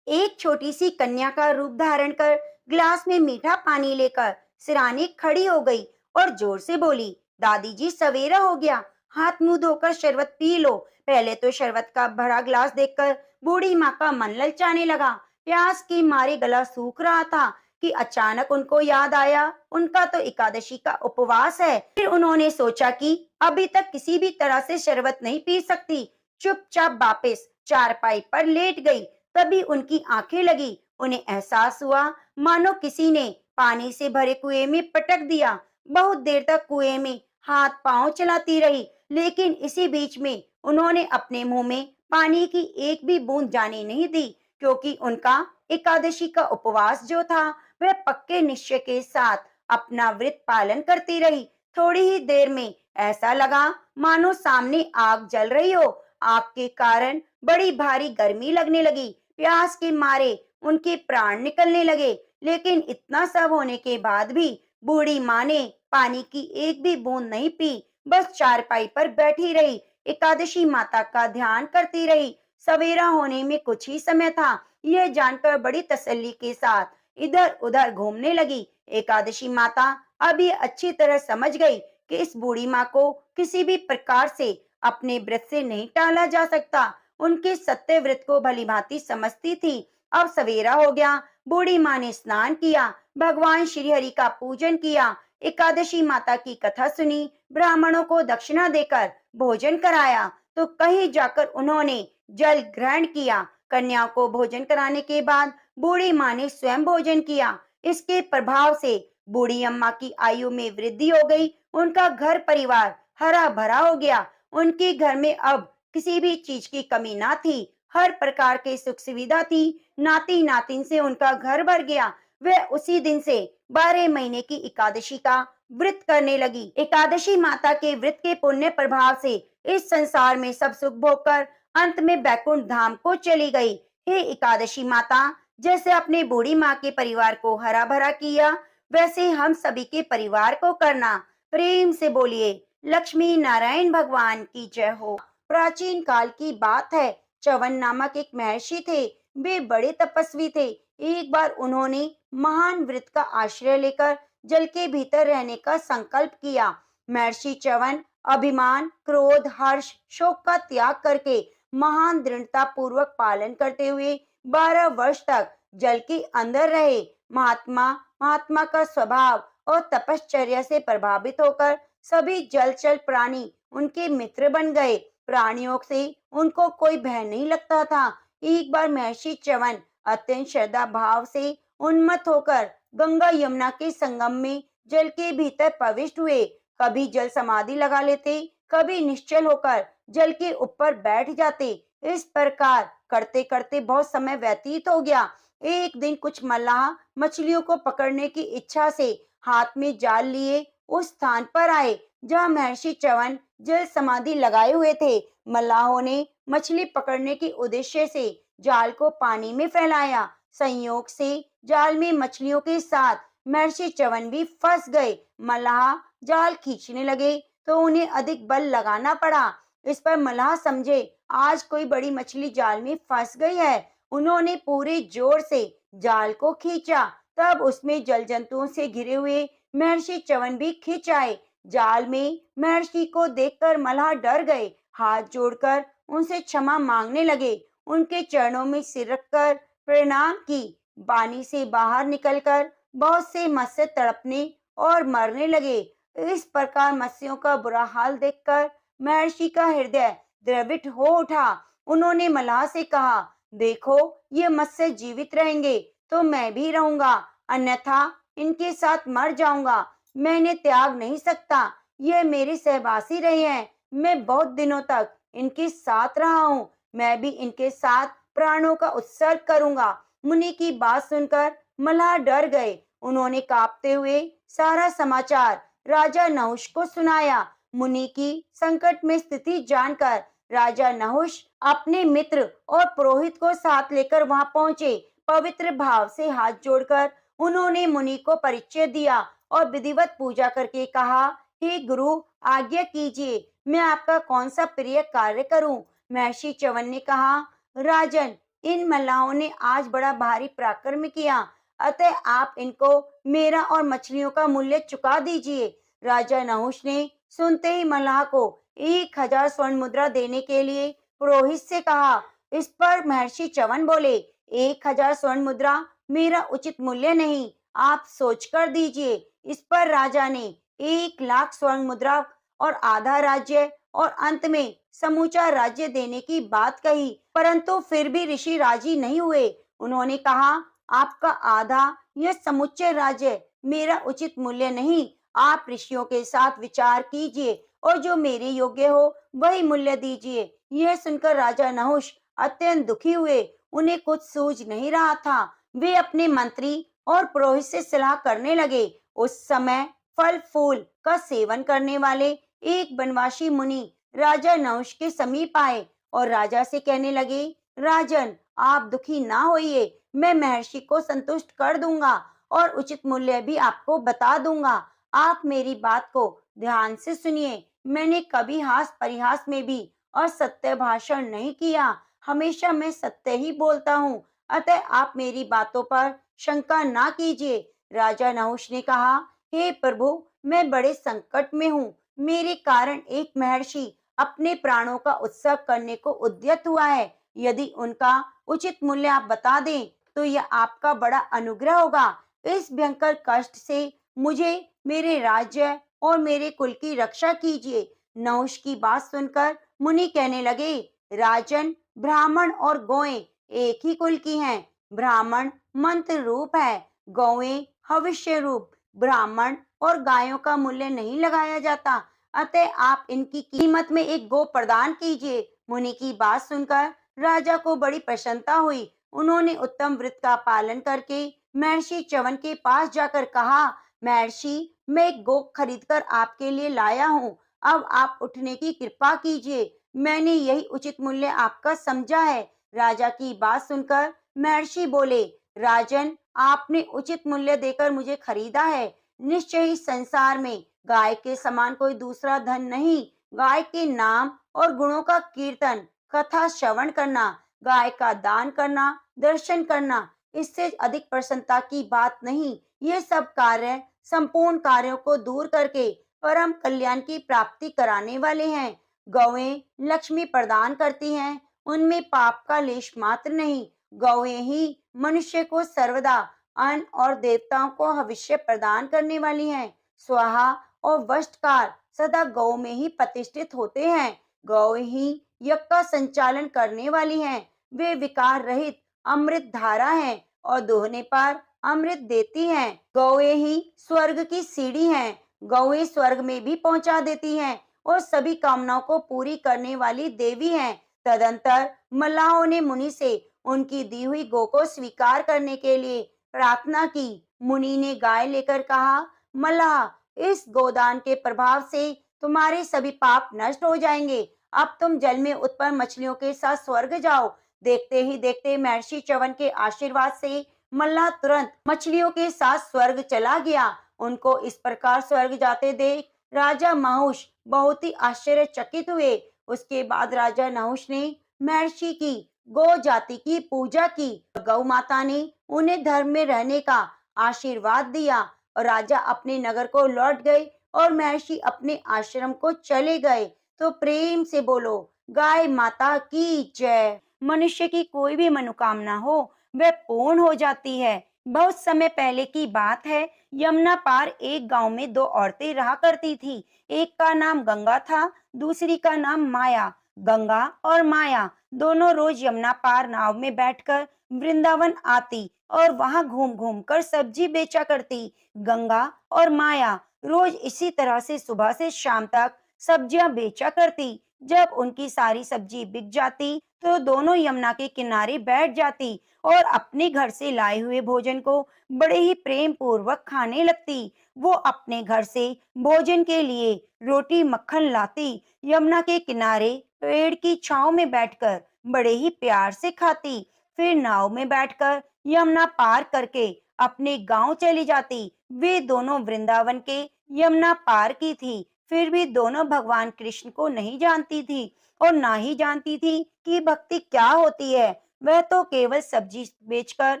एक छोटी सी कन्या का रूप धारण कर गिलास में मीठा पानी लेकर सिरानी खड़ी हो गई और जोर से बोली, दादी जी, सवेरा हो गया, हाथ मुंह धोकर शरबत पी लो। पहले तो शरबत का भरा गिलास देखकर बूढ़ी माँ का मन ललचाने लगा। प्यास के मारे गला सूख रहा था कि अचानक उनको याद आया, उनका तो एकादशी का उपवास है। फिर उन्होंने सोचा कि अभी तक किसी भी तरह से शरबत नहीं पी सकती। चुपचाप वापस चारपाई पर लेट गई। तभी उनकी आंखें लगी। उन्हें एहसास हुआ मानो किसी ने पानी से भरे कुएं में पटक दिया। बहुत देर तक कुएं में हाथ पांव चलाती रही, लेकिन इसी बीच में उन्होंने अपने मुंह में पानी की एक भी बूंद जाने नहीं दी, क्योंकि उनका एकादशी का उपवास जो था वह पक्के निश्चय के साथ अपना व्रत पालन करती रही। थोड़ी ही देर में ऐसा लगा मानो सामने आग जल रही हो। आग के कारण बड़ी भारी गर्मी लगने लगी। प्यास के मारे उनके प्राण निकलने लगे, लेकिन इतना सब होने के बाद भी बूढ़ी माँ ने पानी की एक भी बूंद नहीं पी। बस चारपाई पर बैठी रही, एकादशी माता का ध्यान करती रही। सवेरा होने में कुछ ही समय था। यह जानकर बड़ी तसल्ली के साथ इधर उधर घूमने लगी। एकादशी माता अब ये अच्छी तरह समझ गई कि इस बूढ़ी माँ को किसी भी प्रकार से अपने व्रत से नहीं टाला जा सकता। उनके सत्य व्रत को भली भांति समझती थी। अब सवेरा हो गया। बूढ़ी माँ ने स्नान किया, भगवान श्री हरि का पूजन किया, एकादशी माता की कथा सुनी, ब्राह्मणों को दक्षिणा देकर भोजन कराया, तो कहीं जाकर उन्होंने जल ग्रहण किया। कन्याओं को भोजन कराने के बाद बूढ़ी माँ ने स्वयं भोजन किया। इसके प्रभाव से बूढ़ी अम्मा की आयु में वृद्धि हो गई। उनका घर परिवार हरा भरा हो गया। उनके घर में अब किसी भी चीज की कमी ना थी। हर प्रकार के सुख सुविधा थी। नाती नातिन से उनका घर भर गया। वह उसी दिन से 12 महीने की एकादशी का व्रत करने लगी। एकादशी माता के व्रत के पुण्य प्रभाव से इस संसार में सब सुख भोगकर अंत में बैकुंठ धाम को चली गई। हे एकादशी माता, जैसे अपने बूढ़ी माँ के परिवार को हरा भरा किया, वैसे हम सभी के परिवार को करना। प्रेम से बोलिए लक्ष्मी नारायण भगवान की जय हो। प्राचीन काल की बात है। च्यवन नामक एक महर्षि थे। वे बड़े तपस्वी थे। एक बार उन्होंने महान व्रत का आश्रय लेकर जल के भीतर रहने का संकल्प किया। महर्षि च्यवन अभिमान, क्रोध, हर्ष, शोक का त्याग करके महान दृढ़ता पूर्वक पालन करते हुए 12 वर्ष तक जल के अंदर रहे। महात्मा महात्मा का स्वभाव और तपश्चर्या से प्रभावित होकर सभी जलचर प्राणी उनके मित्र बन गए। प्राणियों से उनको कोई भय नहीं लगता था। एक बार महर्षि च्यवन अत्यंत श्रद्धा भाव से उन्मत्त होकर गंगा यमुना के संगम में जल के भीतर प्रविष्ट हुए। कभी जल समाधि लगा लेते, कभी निश्चल होकर जल के ऊपर बैठ जाते। इस प्रकार करते करते बहुत समय व्यतीत हो गया। एक दिन कुछ मल्लाह मछलियों को पकड़ने की इच्छा से हाथ में जाल लिए उस स्थान पर आए जहाँ महर्षि च्यवन जल समाधि लगाए हुए थे। मल्लाहों ने मछली पकड़ने के उद्देश्य से जाल को पानी में फैलाया। संयोग से जाल में मछलियों के साथ महर्षि च्यवन भी फंस गए। मल्लाह जाल खींचने लगे तो उन्हें अधिक बल लगाना पड़ा। इस पर मल्लाह समझे आज कोई बड़ी मछली जाल में फंस गई है। उन्होंने पूरे जोर से जाल को खींचा। तब उसमें जल जंतुओं से घिरे हुए महर्षि च्यवन भी खींच आए। जाल में महर्षि को देखकर मल्लाह डर गए। हाथ जोड़कर उनसे क्षमा मांगने लगे। उनके चरणों में सिर रखकर प्रणाम की। पानी से बाहर निकलकर बहुत से मत्स्य तड़पने और मरने लगे। इस प्रकार मत्स्यों का बुरा हाल देखकर महर्षि का हृदय द्रवित हो उठा। उन्होंने मल्लाह से कहा, देखो ये मत्स्य जीवित रहेंगे तो मैं भी रहूंगा, अन्यथा इनके साथ मर जाऊंगा। मैं इन्हें त्याग नहीं सकता। ये मेरे सहवासी रहे हैं। मैं बहुत दिनों तक इनके साथ रहा हूँ। मैं भी इनके साथ प्राणों का उत्सर्ग करूंगा। मुनि की बात सुनकर मल्लाह डर गए। उन्होंने कांपते हुए सारा समाचार राजा नहुष को सुनाया। मुनि की संकट में स्थिति जानकर राजा नहुष अपने मित्र और पुरोहित को साथ लेकर वहां पहुंचे। पवित्र भाव से हाथ जोड़कर उन्होंने मुनि को परिचय दिया और विधिवत पूजा करके कहा, हे गुरु, आज्ञा कीजिए, मैं आपका कौन सा प्रिय कार्य करूं। महर्षि च्यवन ने कहा, राजन, इन मल्लाहों ने आज बड़ा भारी पराक्रम किया, अतः आप इनको मेरा और मछलियों का मूल्य चुका दीजिए। राजा नहुष ने सुनते ही मल्लाह को 1000 स्वर्ण मुद्रा देने के लिए पुरोहित से कहा। इस पर महर्षि च्यवन बोले, 1000 स्वर्ण मुद्रा मेरा उचित मूल्य नहीं, आप सोच कर दीजिए। इस पर राजा ने 1 लाख स्वर्ण मुद्रा और आधा राज्य और अंत में समूचा राज्य देने की बात कही, परंतु फिर भी ऋषि राजी नहीं हुए। उन्होंने कहा, आपका आधा यह समुच्चय राज्य मेरा उचित मूल्य नहीं। आप ऋषियों के साथ विचार कीजिए और जो मेरे योग्य हो वही मूल्य दीजिए। यह सुनकर राजा नहुष अत्यंत दुखी हुए। उन्हें कुछ सूझ नहीं रहा था। वे अपने मंत्री और पुरोहित से सलाह करने लगे। उस समय फल फूल का सेवन करने वाले एक बनवासी मुनि राजा नहुष के समीप आए और राजा से कहने लगे, राजन, आप दुखी ना होइए, मैं महर्षि को संतुष्ट कर दूंगा और उचित मूल्य भी आपको बता दूंगा। आप मेरी बात को ध्यान से सुनिए। मैंने कभी हास परिहास में भी असत्य भाषण नहीं किया। हमेशा मैं सत्य ही बोलता हूँ। अतः आप मेरी बातों पर शंका ना कीजिए। राजा नहुष ने कहा, हे प्रभु, मैं बड़े संकट में हूँ। मेरे कारण एक महर्षि अपने प्राणों का उत्सव करने को उद्यत हुआ है। यदि उनका उचित मूल्य आप बता दें तो यह आपका बड़ा अनुग्रह होगा। इस भयंकर कष्ट से मुझे, मेरे राज्य और मेरे कुल की रक्षा कीजिए। नहुष की बात सुनकर मुनि कहने लगे, राजन, ब्राह्मण और गौएं एक ही कुल की हैं। ब्राह्मण मंत्र रूप है, गौएं भविष्य रूप। ब्राह्मण और गायों का मूल्य नहीं लगाया जाता, अतः आप इनकी कीमत में एक गौ प्रदान कीजिए। मुनि की बात सुनकर राजा को बड़ी प्रसन्नता हुई। उन्होंने उत्तम व्रत का पालन करके महर्षि च्यवन के पास जाकर कहा, महर्षि, मैं एक गौ खरीदकर आपके लिए लाया हूँ। अब आप उठने की कृपा कीजिए। मैंने यही उचित मूल्य आपका समझा है। राजा की बात सुनकर महर्षि बोले, राजन, आपने उचित मूल्य देकर मुझे खरीदा है। निश्चय ही संसार में गाय के समान कोई दूसरा धन नहीं। गाय के नाम और गुणों का कीर्तन, कथा श्रवण करना, गाय का दान करना, दर्शन करना, इससे अधिक प्रसन्नता की बात नहीं। ये सब कार्य संपूर्ण कार्यों को दूर करके परम कल्याण की प्राप्ति कराने वाले हैं। गौएं लक्ष्मी प्रदान करती हैं, उनमें पाप का लेश मात्र नहीं। गौएं ही मनुष्य को सर्वदा अन्न और देवताओं को हविष्य प्रदान करने वाली हैं। स्वाहा और वष्टकार सदा गौ में ही प्रतिष्ठित होते हैं। गौ ही यज्ञ का संचालन करने वाली हैं। वे विकार रहित अमृत धारा हैं और दोहने पर अमृत देती हैं। गौएं ही स्वर्ग की सीढ़ी हैं। गौएं स्वर्ग में भी पहुंचा देती हैं और सभी कामनाओं को पूरी करने वाली देवी हैं। तदंतर मल्लाहों ने मुनि से उनकी दी हुई गौ को स्वीकार करने के लिए प्रार्थना की। मुनि ने गाय लेकर कहा, मल्लाह, इस गोदान के प्रभाव से तुम्हारे सभी पाप नष्ट हो जाएंगे। अब तुम जल में उत्पन्न मछलियों के साथ स्वर्ग जाओ। देखते ही देखते महर्षि च्यवन के आशीर्वाद से मल्लाह तुरंत मछलियों के साथ स्वर्ग चला गया। उनको इस प्रकार स्वर्ग जाते देख राजा नहुष बहुत ही आश्चर्यचकित हुए। उसके बाद राजा नहुष ने महर्षि की गौ जाति की पूजा की। गौ माता ने उन्हें धर्म में रहने का आशीर्वाद दिया और राजा अपने नगर को लौट गए और महर्षि अपने आश्रम को चले गए। तो प्रेम से बोलो, गाय माता की जय। मनुष्य की कोई भी मनोकामना हो वह पूर्ण हो जाती है। बहुत समय पहले की बात है। यमुना पार एक गांव में दो औरतें रहा करती थी। एक का नाम गंगा था, दूसरी का नाम माया। गंगा और माया दोनों रोज यमुना पार नाव में बैठकर वृंदावन आती और वहां घूम घूम कर सब्जी बेचा करती। गंगा और माया रोज इसी तरह से सुबह से शाम तक सब्जियां बेचा करती। जब उनकी सारी सब्जी बिक जाती तो दोनों यमुना के किनारे बैठ जाती और अपने घर से लाए हुए भोजन को बड़े ही प्रेम पूर्वक खाने लगती। वो अपने घर से भोजन के लिए रोटी मक्खन लाती, यमुना के किनारे पेड़ की छांव में बैठकर बड़े ही प्यार से खाती। फिर नाव में बैठकर यमुना पार करके अपने गांव चली जाती। वे दोनों वृंदावन के यमुना पार की थी। फिर भी दोनों भगवान कृष्ण को नहीं जानती थी और ना ही जानती थी कि भक्ति क्या होती है। वह तो केवल सब्जी बेचकर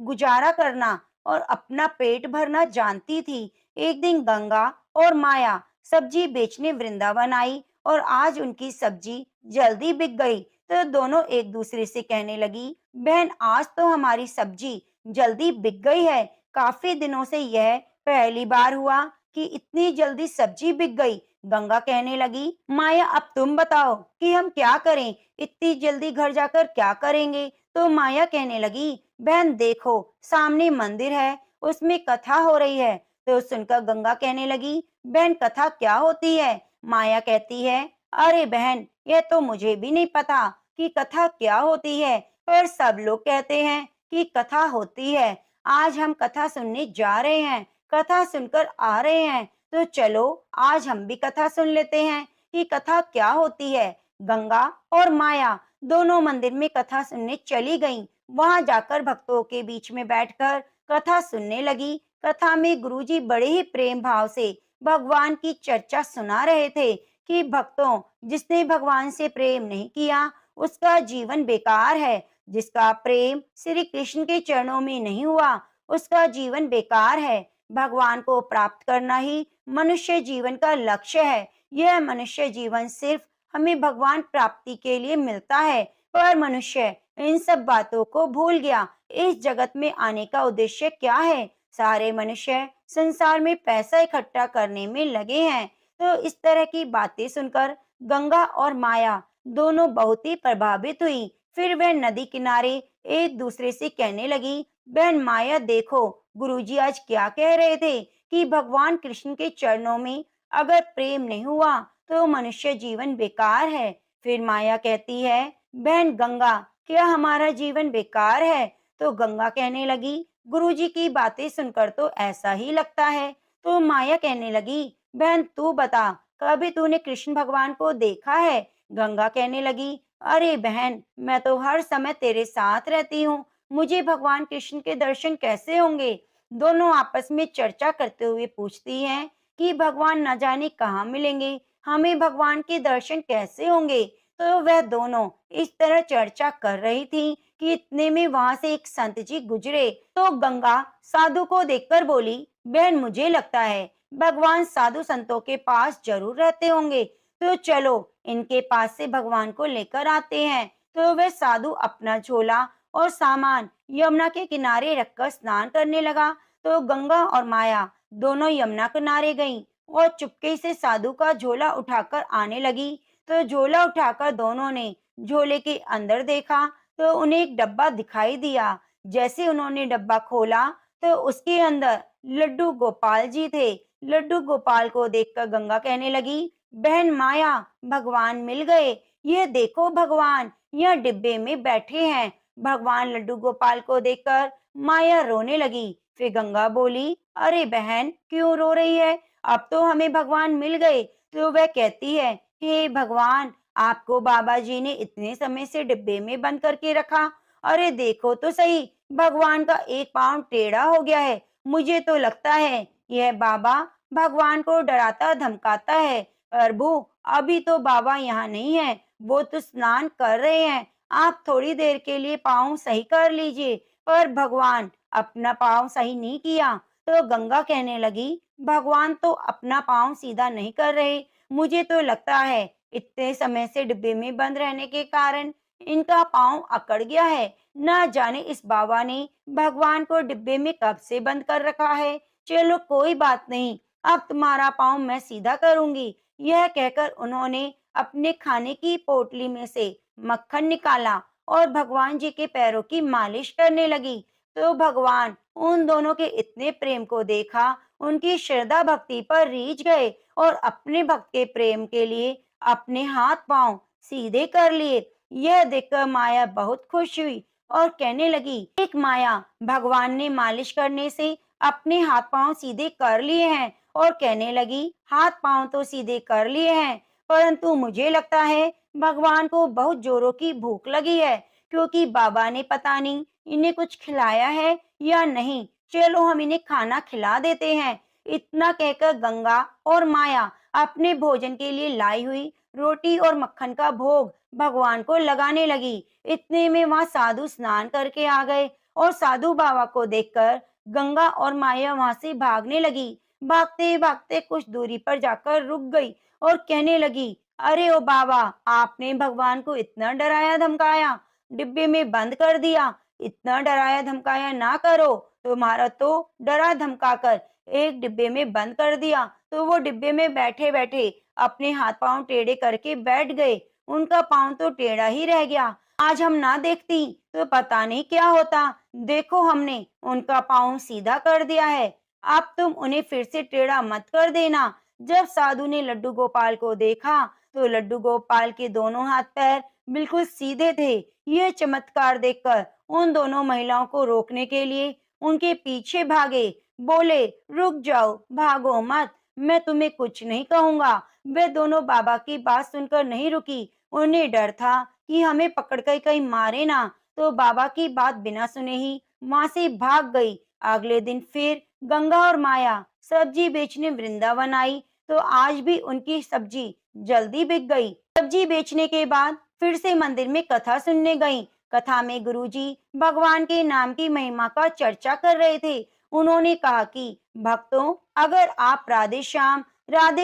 गुजारा करना और अपना पेट भरना जानती थी। एक दिन गंगा और माया सब्जी बेचने वृंदावन आई और आज उनकी सब्जी जल्दी बिक गई। तो दोनों एक दूसरे से कहने लगी, बहन, आज तो हमारी सब्जी जल्दी बिक गई है। काफी दिनों से यह पहली बार हुआ कि इतनी जल्दी सब्जी बिक गई। गंगा कहने लगी, माया अब तुम बताओ कि हम क्या करें, इतनी जल्दी घर जाकर क्या करेंगे। तो माया कहने लगी, बहन देखो सामने मंदिर है, उसमें कथा हो रही है। तो सुनकर गंगा कहने लगी, बहन कथा क्या होती है। माया कहती है, अरे बहन यह तो मुझे भी नहीं पता कि कथा क्या होती है, पर सब लोग कहते हैं कि कथा होती है। आज हम कथा सुनने जा रहे हैं, कथा सुनकर आ रहे हैं, तो चलो आज हम भी कथा सुन लेते हैं कि कथा क्या होती है। गंगा और माया दोनों मंदिर में कथा सुनने चली गईं। वहां जाकर भक्तों के बीच में बैठकर कथा सुनने लगी। कथा में गुरुजी बड़े ही प्रेम भाव से भगवान की चर्चा सुना रहे थे कि भक्तों, जिसने भगवान से प्रेम नहीं किया उसका जीवन बेकार है। जिसका प्रेम श्री कृष्ण के चरणों में नहीं हुआ उसका जीवन बेकार है। भगवान को प्राप्त करना ही मनुष्य जीवन का लक्ष्य है। यह मनुष्य जीवन सिर्फ हमें भगवान प्राप्ति के लिए मिलता है, पर मनुष्य इन सब बातों को भूल गया। इस जगत में आने का उद्देश्य क्या है? सारे मनुष्य संसार में पैसा इकट्ठा करने में लगे हैं। तो इस तरह की बातें सुनकर गंगा और माया दोनों बहुत ही प्रभावित हुई। फिर वह नदी किनारे एक दूसरे से कहने लगी, बहन माया देखो, गुरुजी आज क्या कह रहे थे कि भगवान कृष्ण के चरणों में अगर प्रेम नहीं हुआ तो मनुष्य जीवन बेकार है। फिर माया कहती है, बहन गंगा क्या हमारा जीवन बेकार है? तो गंगा कहने लगी, गुरुजी की बातें सुनकर तो ऐसा ही लगता है। तो माया कहने लगी, बहन तू बता, कभी तूने कृष्ण भगवान को देखा है? गंगा कहने लगी, अरे बहन मैं तो हर समय तेरे साथ रहती हूँ, मुझे भगवान कृष्ण के दर्शन कैसे होंगे। दोनों आपस में चर्चा करते हुए पूछती हैं कि भगवान न जाने कहाँ मिलेंगे, हमें भगवान के दर्शन कैसे होंगे। तो वह दोनों इस तरह चर्चा कर रही थी कि इतने में वहां से एक संत जी गुजरे। तो गंगा साधु को देखकर बोली, बहन मुझे लगता है भगवान साधु संतों के पास जरूर रहते होंगे, तो चलो इनके पास से भगवान को लेकर आते हैं। तो वह साधु अपना झोला और सामान यमुना के किनारे रखकर स्नान करने लगा। तो गंगा और माया दोनों यमुना किनारे गईं और चुपके से साधु का झोला उठाकर आने लगी। तो झोला उठाकर दोनों ने झोले के अंदर देखा तो उन्हें एक डब्बा दिखाई दिया। जैसे उन्होंने डब्बा खोला तो उसके अंदर लड्डू गोपाल जी थे। लड्डू गोपाल को देखकर गंगा कहने लगी, बहन माया भगवान मिल गए, ये देखो भगवान यह डिब्बे में बैठे हैं। भगवान लड्डू गोपाल को देखकर माया रोने लगी। फिर गंगा बोली, अरे बहन क्यों रो रही है, अब तो हमें भगवान मिल गए। तो वह कहती है, हे भगवान आपको बाबा जी ने इतने समय से डिब्बे में बंद करके रखा, अरे देखो तो सही भगवान का एक पाँव टेढ़ा हो गया है। मुझे तो लगता है यह बाबा भगवान को डराता धमकाता है। प्रभु अभी तो बाबा यहाँ नहीं है, वो तो स्नान कर रहे हैं, आप थोड़ी देर के लिए पाँव सही कर लीजिए। पर भगवान अपना पाँव सही नहीं किया। तो गंगा कहने लगी, भगवान तो अपना पाँव सीधा नहीं कर रहे, मुझे तो लगता है इतने समय से डिब्बे में बंद रहने के कारण इनका पाँव अकड़ गया है। न जाने इस बाबा ने भगवान को डिब्बे में कब से बंद कर रखा है। चलो कोई बात नहीं, अब तुम्हारा पाँव मैं सीधा करूंगी। यह कहकर उन्होंने अपने खाने की पोटली में से मक्खन निकाला और भगवान जी के पैरों की मालिश करने लगी। तो भगवान उन दोनों के इतने प्रेम को देखा, उनकी श्रद्धा भक्ति पर रीझ गए और अपने भक्त के प्रेम के लिए अपने हाथ पांव सीधे कर लिए। यह देखकर माया बहुत खुश हुई और कहने लगी, एक माया भगवान ने मालिश करने से अपने हाथ पांव सीधे कर लिए हैं। और कहने लगी, हाथ पांव तो सीधे कर लिए हैं, परंतु मुझे लगता है भगवान को बहुत जोरों की भूख लगी है, क्योंकि बाबा ने पता नहीं इन्हें कुछ खिलाया है या नहीं। चलो हम इन्हें खाना खिला देते हैं। इतना कहकर गंगा और माया अपने भोजन के लिए लाई हुई रोटी और मक्खन का भोग भगवान को लगाने लगी। इतने में वहां साधु स्नान करके आ गए और साधु बाबा को देखकर गंगा और माया वहां से भागने लगी। भागते भागते कुछ दूरी पर जाकर रुक गई और कहने लगी, अरे ओ बाबा आपने भगवान को इतना डराया धमकाया, डिब्बे में बंद कर दिया। इतना डराया धमकाया ना करो, तुम्हारा तो डरा धमका कर एक डिब्बे में बंद कर दिया तो वो डिब्बे में बैठे बैठे अपने हाथ पांव टेढ़े करके बैठ गए। उनका पांव तो टेढ़ा ही रह गया। आज हम ना देखती तो पता नहीं क्या होता। देखो, हमने उनका पांव सीधा कर दिया है। अब तुम उन्हें फिर से टेढ़ा मत कर देना। जब साधु ने लड्डू गोपाल को देखा तो लड्डू गोपाल के दोनों हाथ पैर बिल्कुल सीधे थे। यह चमत्कार देखकर उन दोनों महिलाओं को रोकने के लिए उनके पीछे भागे। बोले, रुक जाओ, भागो मत, मैं तुम्हें कुछ नहीं कहूंगा। वे दोनों बाबा की बात सुनकर नहीं रुकी। उन्हें डर था कि हमें पकड़कर कहीं मारे ना, तो बाबा की बात बिना सुने ही वहां से भाग गई। अगले दिन फिर गंगा और माया सब्जी बेचने वृंदावन आई, तो आज भी उनकी सब्जी जल्दी बिक गई। सब्जी बेचने के बाद फिर से मंदिर में कथा सुनने गई। कथा में गुरुजी भगवान के नाम की महिमा का चर्चा कर रहे थे। उन्होंने कहा कि भक्तों, अगर आप राधे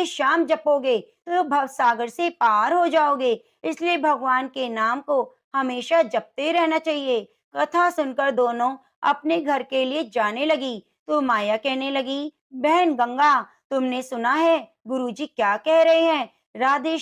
श्याम जपोगे तो भव सागर से पार हो जाओगे। इसलिए भगवान के नाम को हमेशा जपते रहना चाहिए। कथा सुनकर दोनों अपने घर के लिए जाने लगी तो माया कहने लगी, बहन गंगा, तुमने सुना है गुरुजी क्या कह रहे हैं? राधे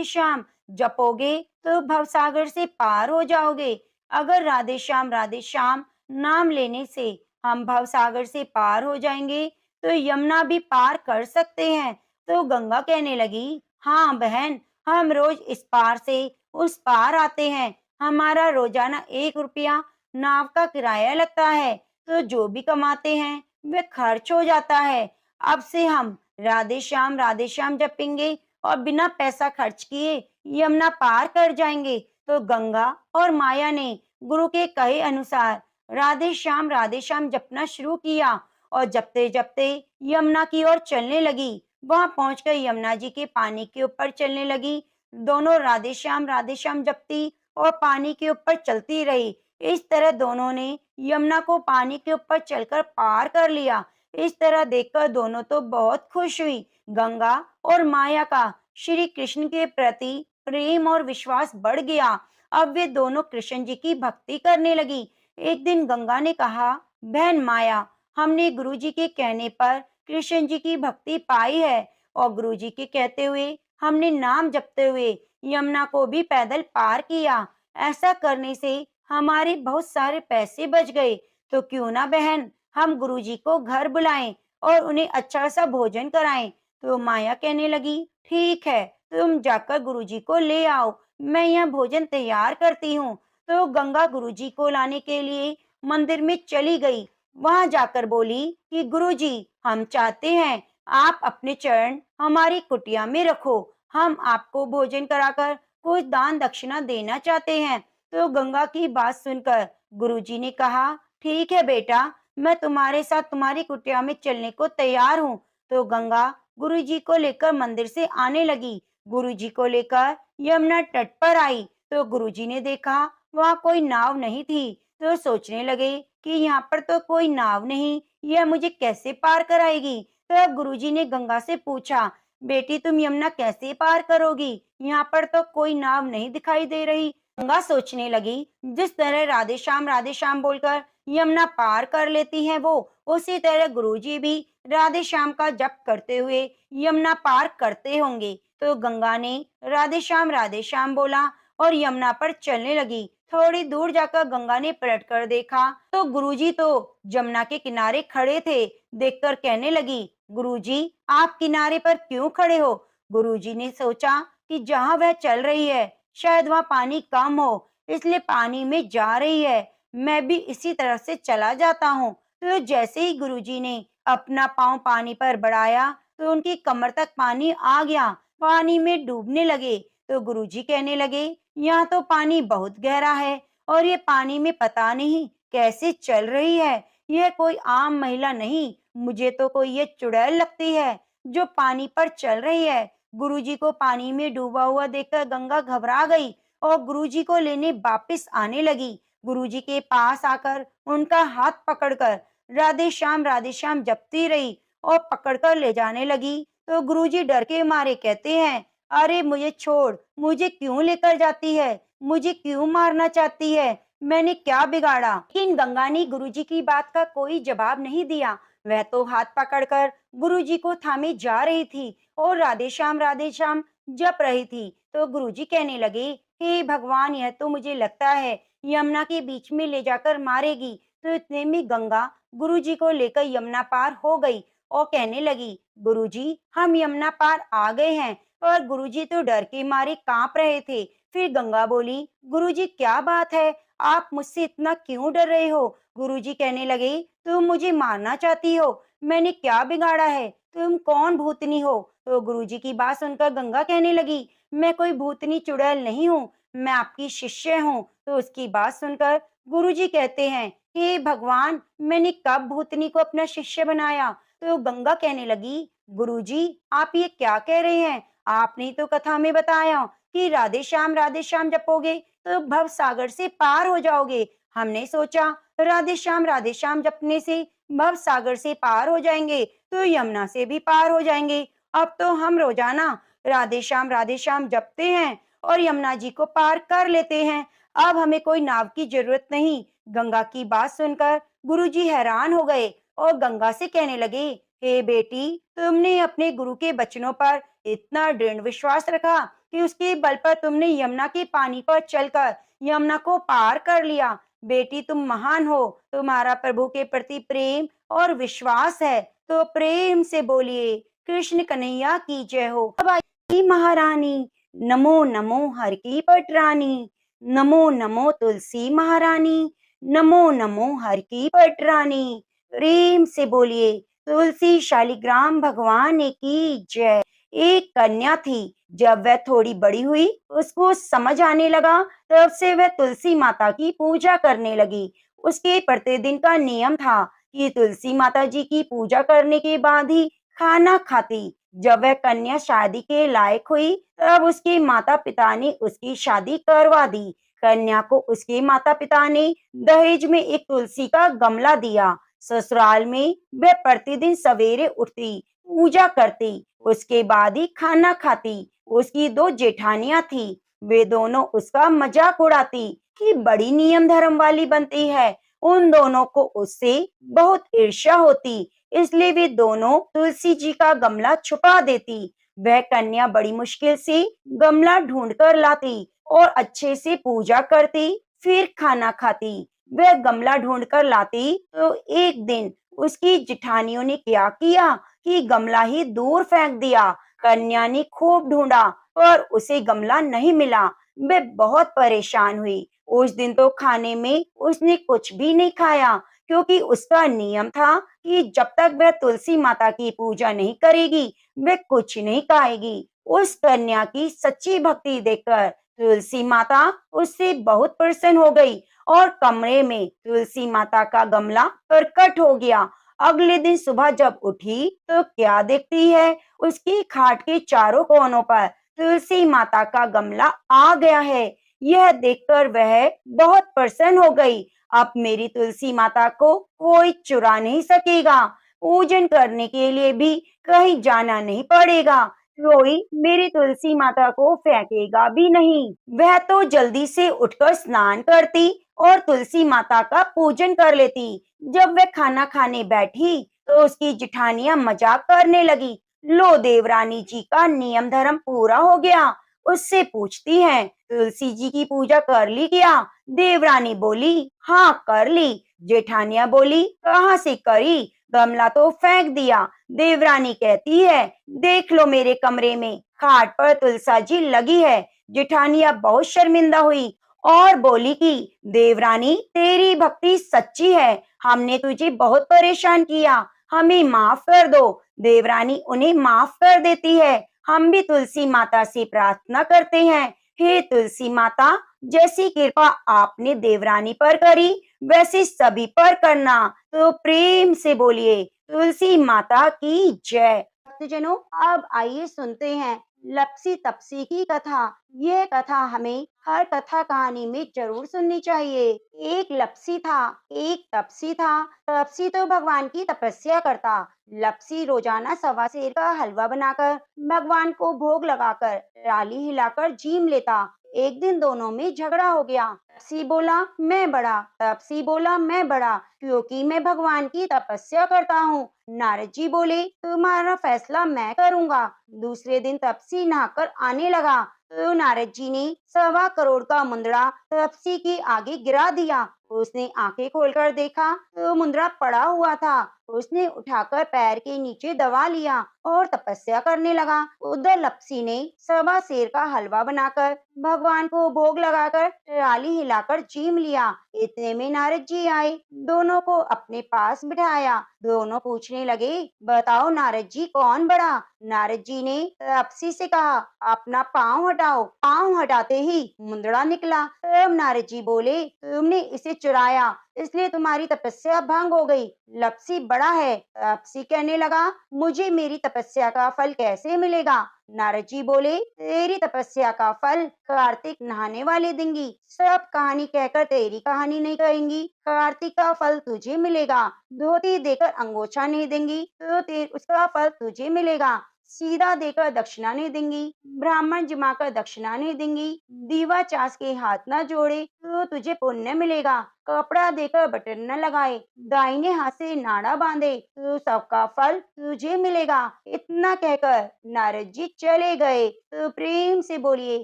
श्याम जपोगे तो भवसागर से पार हो जाओगे। अगर राधे श्याम नाम लेने से हम भवसागर से पार हो जाएंगे तो यमुना भी पार कर सकते हैं। तो गंगा कहने लगी, हाँ बहन, हम रोज इस पार से उस पार आते हैं। हमारा रोजाना 1 रुपया नाव का किराया लगता है, तो जो भी कमाते हैं वे खर्च हो जाता है। अब से हम राधे श्याम जपेंगे और बिना पैसा खर्च किए यमुना पार कर जाएंगे। तो गंगा और माया ने गुरु के कहे अनुसार राधे श्याम जपना शुरू किया और जपते जपते यमुना की ओर चलने लगी। वहां पहुंचकर यमुना जी के पानी के ऊपर चलने लगी। दोनों राधे श्याम जपती और पानी के ऊपर चलती रही। इस तरह दोनों ने यमुना को पानी के ऊपर चलकर पार कर लिया। इस तरह देखकर दोनों तो बहुत खुश हुई। गंगा और माया का श्री कृष्ण के प्रति प्रेम और विश्वास बढ़ गया। अब वे दोनों कृष्ण जी की भक्ति करने लगी। एक दिन गंगा ने कहा, बहन माया, हमने गुरु जी के कहने पर कृष्ण जी की भक्ति पाई है और गुरु जी के कहते हुए हमने नाम जपते हुए यमुना को भी पैदल पार किया। ऐसा करने से हमारे बहुत सारे पैसे बच गए। तो क्यों ना बहन, हम गुरु जी को घर बुलाएं और उन्हें अच्छा सा भोजन कराएं। तो माया कहने लगी, ठीक है, तुम जाकर गुरुजी को ले आओ, मैं यह भोजन तैयार करती हूँ। तो गंगा गुरुजी को लाने के लिए मंदिर में चली गई। वहां जाकर बोली कि गुरुजी, हम चाहते हैं आप अपने चरण हमारी कुटिया में रखो। हम आपको भोजन कराकर कुछ दान दक्षिणा देना चाहते हैं। तो गंगा की बात सुनकर गुरुजी ने कहा, ठीक है बेटा, मैं तुम्हारे साथ तुम्हारी कुटिया में चलने को तैयार हूँ। तो गंगा गुरुजी को लेकर मंदिर से आने लगी। गुरुजी को लेकर यमुना तट पर आई तो गुरुजी ने देखा वहां कोई नाव नहीं थी। तो सोचने लगे कि यहाँ पर तो कोई नाव नहीं, यह मुझे कैसे पार कराएगी। तो गुरुजी ने गंगा से पूछा, बेटी तुम यमुना कैसे पार करोगी? यहाँ पर तो कोई नाव नहीं दिखाई दे रही। गंगा सोचने लगी, जिस तरह राधे श्याम बोलकर यमुना पार कर लेती हैं वो, उसी तरह गुरुजी भी राधे श्याम का जप करते हुए यमुना पार करते होंगे। तो गंगा ने राधे श्याम बोला और यमुना पर चलने लगी। थोड़ी दूर जाकर गंगा ने पलट कर देखा तो गुरुजी तो यमुना के किनारे खड़े थे। देखकर कहने लगी, गुरुजी, आप किनारे पर क्यों खड़े हो? गुरुजी ने सोचा कि जहाँ वह चल रही है शायद वहाँ पानी कम हो, इसलिए पानी में जा रही है। मैं भी इसी तरह से चला जाता हूँ। तो जैसे ही गुरुजी ने अपना पांव पानी पर बढ़ाया तो उनकी कमर तक पानी आ गया। पानी में डूबने लगे। तो गुरुजी कहने लगे, यहाँ तो पानी बहुत गहरा है और ये पानी में पता नहीं कैसे चल रही है। यह कोई आम महिला नहीं, मुझे तो कोई ये चुड़ैल लगती है जो पानी पर चल रही है। गुरुजी को पानी में डूबा हुआ देखकर गंगा घबरा गई और गुरुजी को लेने वापिस आने लगी। गुरुजी के पास आकर उनका हाथ पकड़कर राधे श्याम जपती रही और पकड़कर ले जाने लगी। तो गुरुजी डर के मारे कहते हैं, अरे मुझे छोड़, मुझे क्यों लेकर जाती है? मुझे क्यों मारना चाहती है? मैंने क्या बिगाड़ा? लेकिन गंगा ने गुरुजी की बात का कोई जवाब नहीं दिया। वह तो हाथ पकड़कर गुरुजी को थामे जा रही थी और राधे श्याम जप रही थी। तो गुरुजी कहने लगे, हे भगवान, यह तो मुझे लगता है यमुना के बीच में ले जाकर मारेगी। तो इतने में गंगा गुरुजी को लेकर यमुना पार हो गई और कहने लगी, गुरुजी, हम यमुना पार आ गए हैं। और गुरुजी तो डर के मारे कांप रहे थे। फिर गंगा बोली, गुरुजी, क्या बात है, आप मुझसे इतना क्यों डर रहे हो? गुरुजी कहने लगे, तुम मुझे मारना चाहती हो? मैंने क्या बिगाड़ा है? तुम कौन भूतनी हो? तो गुरुजी की बात सुनकर गंगा कहने लगी, मैं कोई भूतनी चुड़ैल नहीं हूँ, मैं आपकी शिष्य हूँ। तो उसकी बात सुनकर गुरुजी कहते हैं, हे भगवान, मैंने कब भूतनी को अपना शिष्य बनाया? तो गंगा कहने लगी, गुरुजी, आप ये क्या कह रहे हैं? आपने तो कथा में बताया कि राधे श्याम जपोगे तो भव सागर से पार हो जाओगे। हमने सोचा राधे श्याम जपने से भव सागर से पार हो जाएंगे तो यमुना से भी पार हो जाएंगे। अब तो हम रोजाना राधे श्याम जपते हैं और यमुना जी को पार कर लेते हैं। अब हमें कोई नाव की जरूरत नहीं। गंगा की बात सुनकर गुरुजी हैरान हो गए और गंगा से कहने लगे, हे बेटी, तुमने अपने गुरु के वचनों पर इतना दृढ़ विश्वास रखा कि उसके बल पर तुमने यमुना के पानी पर चलकर यमुना को पार कर लिया। बेटी, तुम महान हो। तुम्हारा प्रभु के प्रति प्रेम और विश्वास है तो प्रेम से बोलिए, कृष्ण कन्हैया की जय हो। अब आई महारानी, नमो नमो हर की पटरानी, नमो नमो तुलसी महारानी, नमो नमो हर की पटरानी। प्रेम से बोलिए, तुलसी शालिग्राम भगवान की जय। एक कन्या थी। जब वह थोड़ी बड़ी हुई, उसको समझ आने लगा, तब से वह तुलसी माता की पूजा करने लगी। उसके प्रतिदिन का नियम था कि तुलसी माता जी की पूजा करने के बाद ही खाना खाती। जब वह कन्या शादी के लायक हुई, तब उसके माता पिता ने उसकी शादी करवा दी। कन्या को उसके माता पिता ने दहेज में एक तुलसी का गमला दिया। ससुराल में वह प्रतिदिन सवेरे उठती, पूजा करती, उसके बाद ही खाना खाती। उसकी दो जेठानियां थी, वे दोनों उसका मजाक उड़ाती कि बड़ी नियम धर्म वाली बनती है। उन दोनों को उससे बहुत ईर्ष्या होती, इसलिए वे दोनों तुलसी जी का गमला छुपा देती। वह कन्या बड़ी मुश्किल से गमला ढूंढ कर लाती और अच्छे से पूजा करती, फिर खाना खाती। वह गमला ढूंढ कर लाती तो एक दिन उसकी जेठानियों ने क्या किया कि गमला ही दूर फेंक दिया। कन्या ने खूब ढूंढा पर उसे गमला नहीं मिला। वह बहुत परेशान हुई। उस दिन तो खाने में उसने कुछ भी नहीं खाया, क्योंकि उसका नियम था कि जब तक वह तुलसी माता की पूजा नहीं करेगी, वह कुछ नहीं खाएगी। उस कन्या की सच्ची भक्ति देखकर तुलसी माता उससे बहुत प्रसन्न हो गई और कमरे में तुलसी माता का गमला प्रकट हो गया। अगले दिन सुबह जब उठी तो क्या देखती है, उसकी खाट के चारों कोनों पर तुलसी माता का गमला आ गया है। यह देखकर वह बहुत प्रसन्न हो गई। अब मेरी तुलसी माता को कोई चुरा नहीं सकेगा। पूजन करने के लिए भी कहीं जाना नहीं पड़ेगा। कोई मेरी तुलसी माता को फेंकेगा भी नहीं। वह तो जल्दी से उठकर स्नान करती और तुलसी माता का पूजन कर लेती। जब वह खाना खाने बैठी तो उसकी जेठानियां मजाक करने लगी। लो, देवरानी जी का नियम धर्म पूरा हो गया। उससे पूछती हैं, तुलसी जी की पूजा कर ली क्या? देवरानी बोली, हाँ कर ली। जेठानिया बोली, कहाँ से करी? गमला तो फेंक दिया। देवरानी कहती है, देख लो मेरे कमरे में खाट पर तुलसा जी लगी है। जेठानिया बहुत शर्मिंदा हुई और बोली कि देवरानी, तेरी भक्ति सच्ची है, हमने तुझे बहुत परेशान किया, हमें माफ कर दो। देवरानी उन्हें माफ कर देती है। हम भी तुलसी माता से प्रार्थना करते हैं, हे तुलसी माता, जैसी कृपा आपने देवरानी पर करी वैसे सभी पर करना। तो प्रेम से बोलिए, तुलसी माता की जय। भक्तजनों, अब आइए सुनते हैं लपसी तपसी की कथा। यह कथा हमें हर कथा कहानी में जरूर सुननी चाहिए। एक लपसी था, एक तपसी था। तपसी तो भगवान की तपस्या करता। लपसी रोजाना सवा सेर का हलवा बनाकर भगवान को भोग लगाकर राली हिलाकर जीम लेता। एक दिन दोनों में झगड़ा हो गया। तपसी बोला मैं बड़ा, तपसी बोला मैं बड़ा, क्योंकि मैं भगवान की तपस्या करता हूँ। नारद जी बोले तुम्हारा फैसला मैं करूँगा। दूसरे दिन तपसी नहाकर आने लगा तो नारद जी ने 1.25 करोड़ का मुंदड़ा तपसी के आगे गिरा दिया। उसने आंखें खोलकर देखा तो मुंदड़ा पड़ा हुआ था। उसने उठाकर पैर के नीचे दबा लिया और तपस्या करने लगा। उधर लपसी ने 1.25 सेर का हलवा बनाकर भगवान को भोग लगाकर ट्राली हिलाकर चीम लिया। इतने में नारद जी आए, दोनों को अपने पास बिठाया। दोनों पूछने लगे बताओ नारद जी कौन बड़ा। नारद जी ने तपसी से कहा अपना पाँव हटाओ। पाँव हटाते ही मुंदड़ा निकला। तब नारद जी बोले तुमने इसे चुराया इसलिए तुम्हारी तपस्या भंग हो गई। लपसी बड़ा है। तपसी कहने लगा मुझे मेरी तपस्या का फल कैसे मिलेगा। नारद जी बोले तेरी तपस्या का फल कार्तिक नहाने वाले देंगी। सब कहानी कहकर तेरी कहानी नहीं कहेंगी, कार्तिक का फल तुझे मिलेगा। धोती देकर अंगोछा नहीं देंगी तो उसका फल तुझे मिलेगा। सीधा देकर दक्षिणा नहीं देंगी, ब्राह्मण जमाकर दक्षिणा नहीं देंगी, दीवा चास के हाथ न जोड़े तो तुझे पुण्य मिलेगा। कपड़ा देकर बटन न लगाए, दाहिने हाथ से नाड़ा बांधे तो सबका फल तुझे मिलेगा। इतना कहकर नारद जी चले गए। तो प्रेम से बोलिए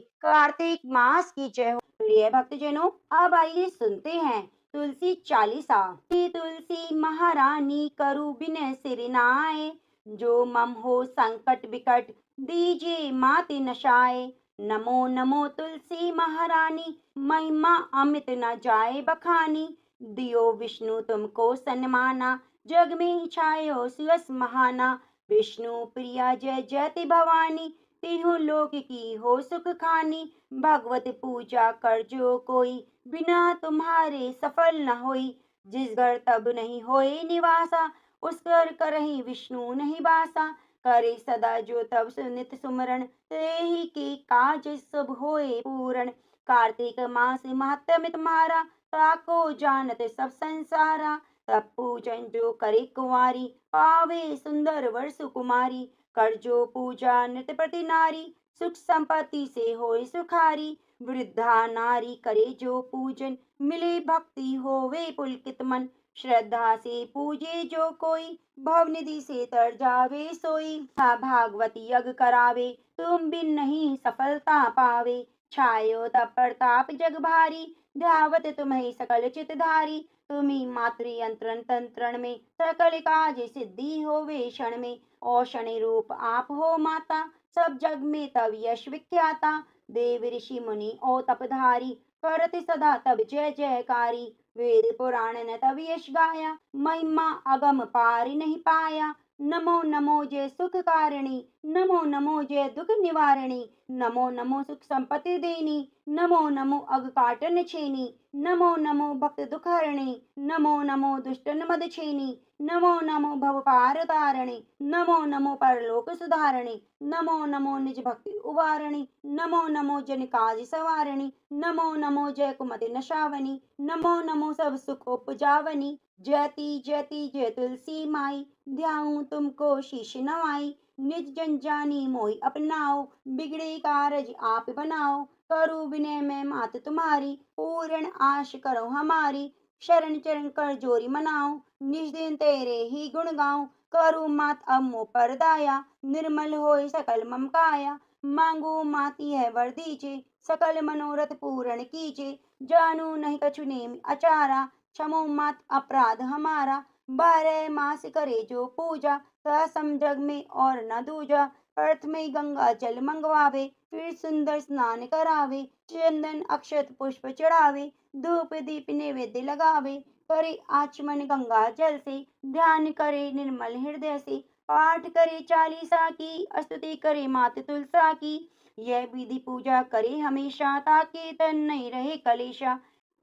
कार्तिक मास की जय हो। प्रिय भक्तजनों, अब आइए सुनते हैं तुलसी चालीसा। तुलसी महारानी करू बिन सिर नाय, जो मम हो संकट विकट दीजिए माति नशाए। नमो नमो तुलसी महारानी, महिमा अमित न जाए बखानी। दियो विष्णु तुमको सन्माना, जग में छायो सुयस महाना। विष्णु प्रिया जय जयति भवानी, तीनों लोक की हो सुख खानी। भगवत पूजा कर जो कोई, बिना तुम्हारे सफल न होई। जिस घर तब नहीं होए निवासा, उस घर करहि विष्णु नहीं बासा। करे सदा जो तब सुनित सुमरण, ते ही के काज सब होए पूरण। कार्तिक मास महात्म्य तुम्हारा, ताको जानत सब संसारा। तब पूजन जो करे कुंवारी, पावे सुंदर वर सुकुमारी। कर जो पूजा नित प्रति नारी, सुख संपत्ति से होए सुखारी। वृद्धा नारी करे जो पूजन, मिले भक्ति होवे पुलकित मन। श्रद्धा से पूजे जो कोई, भव निधि से तर जावे सोई। भागवती यज्ञ करावे, तुम बिन नहीं सफलता पावे। छायो तब प्रताप जग भारी, ध्यावत तुम्हें सकल चितधारी। तुम्ही मातृ यंत्रण तंत्रण में, सकल काज सिद्धि होवे क्षण में। औषण रूप आप हो माता, सब जग में तब यश विख्याता। देव ऋषि मुनि ओ तपधारी, करत सदा तब जय जयकारी। वेद पुराण न तब यश गाया, महिमा अगम पार नहीं पाया। नमो नमो जय सुख कारिणी, नमो नमो जय दुख निवारिणी। नमो नमो सुख संपत्ति देनी, नमो नमो अग काटन छेनी। नमो नमो भक्त दुख हरणी, नमो नमो दुष्टन मद छेनी। नमो नमो भव पार तारणी, नमो नमो परलोक सुधारणी। नमो नमो निज भक्ति उवारणी, नमो नमो जन काज सवारणी। नमो नमो जय कुमति नशावनी, नमो नमो सब सुख उपजावनी। जयति जयति जय तुलसी माई, ध्याऊं तुमको शीश नवाई। निज जन जानी मोहि अपनाओ, बिगड़े कारज आप बनाओ। करू विनय मैं मात तुम्हारी, पूर्ण आश करो हमारी। शरण चरण कर जोरी मनाओ, निज दिन तेरे ही गुण गाओ। करू मात अब मोह पर दाया, निर्मल होए सकल मम काया। मांगू मात यह वर दीजे, सकल मनोरथ पूर्ण कीजे। जानू नहीं कछु नेम अचारा, क्षमो मात अपराध हमारा। 12 मास करे जो पूजा, सम जग में और न दूजा। प्रथम गंगा जल मंगवावे, फिर सुंदर स्नान करावे। चंदन अक्षत पुष्प चढ़ावे, धूप दीप नैवेद्य लगावे। करे आचमन गंगा जल से, ध्यान करे निर्मल हृदय से। पाठ करे चालीसा की, स्तुति करे मात तुलसा की। यह विधि पूजा करे हमेशा, ताकि तन नहीं रहे कलेशा।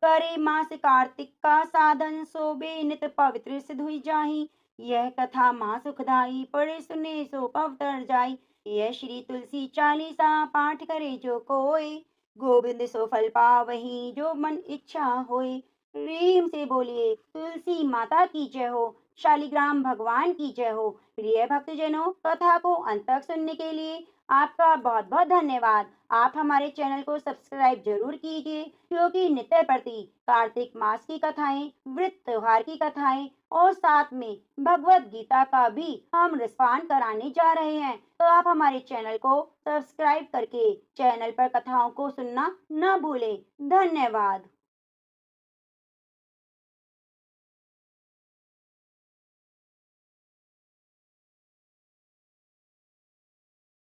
करे मास कार्तिक का साधन, सोबे नित पवित्र सिद्ध हुई जाहि। यह कथा महा सुखदाई, पढ़े सुने सो पवतर जाई। यह श्री तुलसी चालीसा, पाठ करे जो कोई। गोविंद सो फल पावही, जो मन इच्छा होए। प्रेम से बोलिए तुलसी माता की जय हो, शालिग्राम भगवान की जय हो। प्रिय भक्तजनों, कथा को अंत तक सुनने के लिए आपका बहुत-बहुत धन्यवाद। आप हमारे चैनल को सब्सक्राइब ज़रूर कीजिए, क्योंकि नित्य प्रति कार्तिक मास की कथाएँ, वृत त्योहार की कथाएँ और साथ में भगवद गीता का भी हम रसपान कराने जा रहे हैं। तो आप हमारे चैनल को सब्सक्राइब करके चैनल पर कथाओं को सुनना न भूलें। धन्यवाद।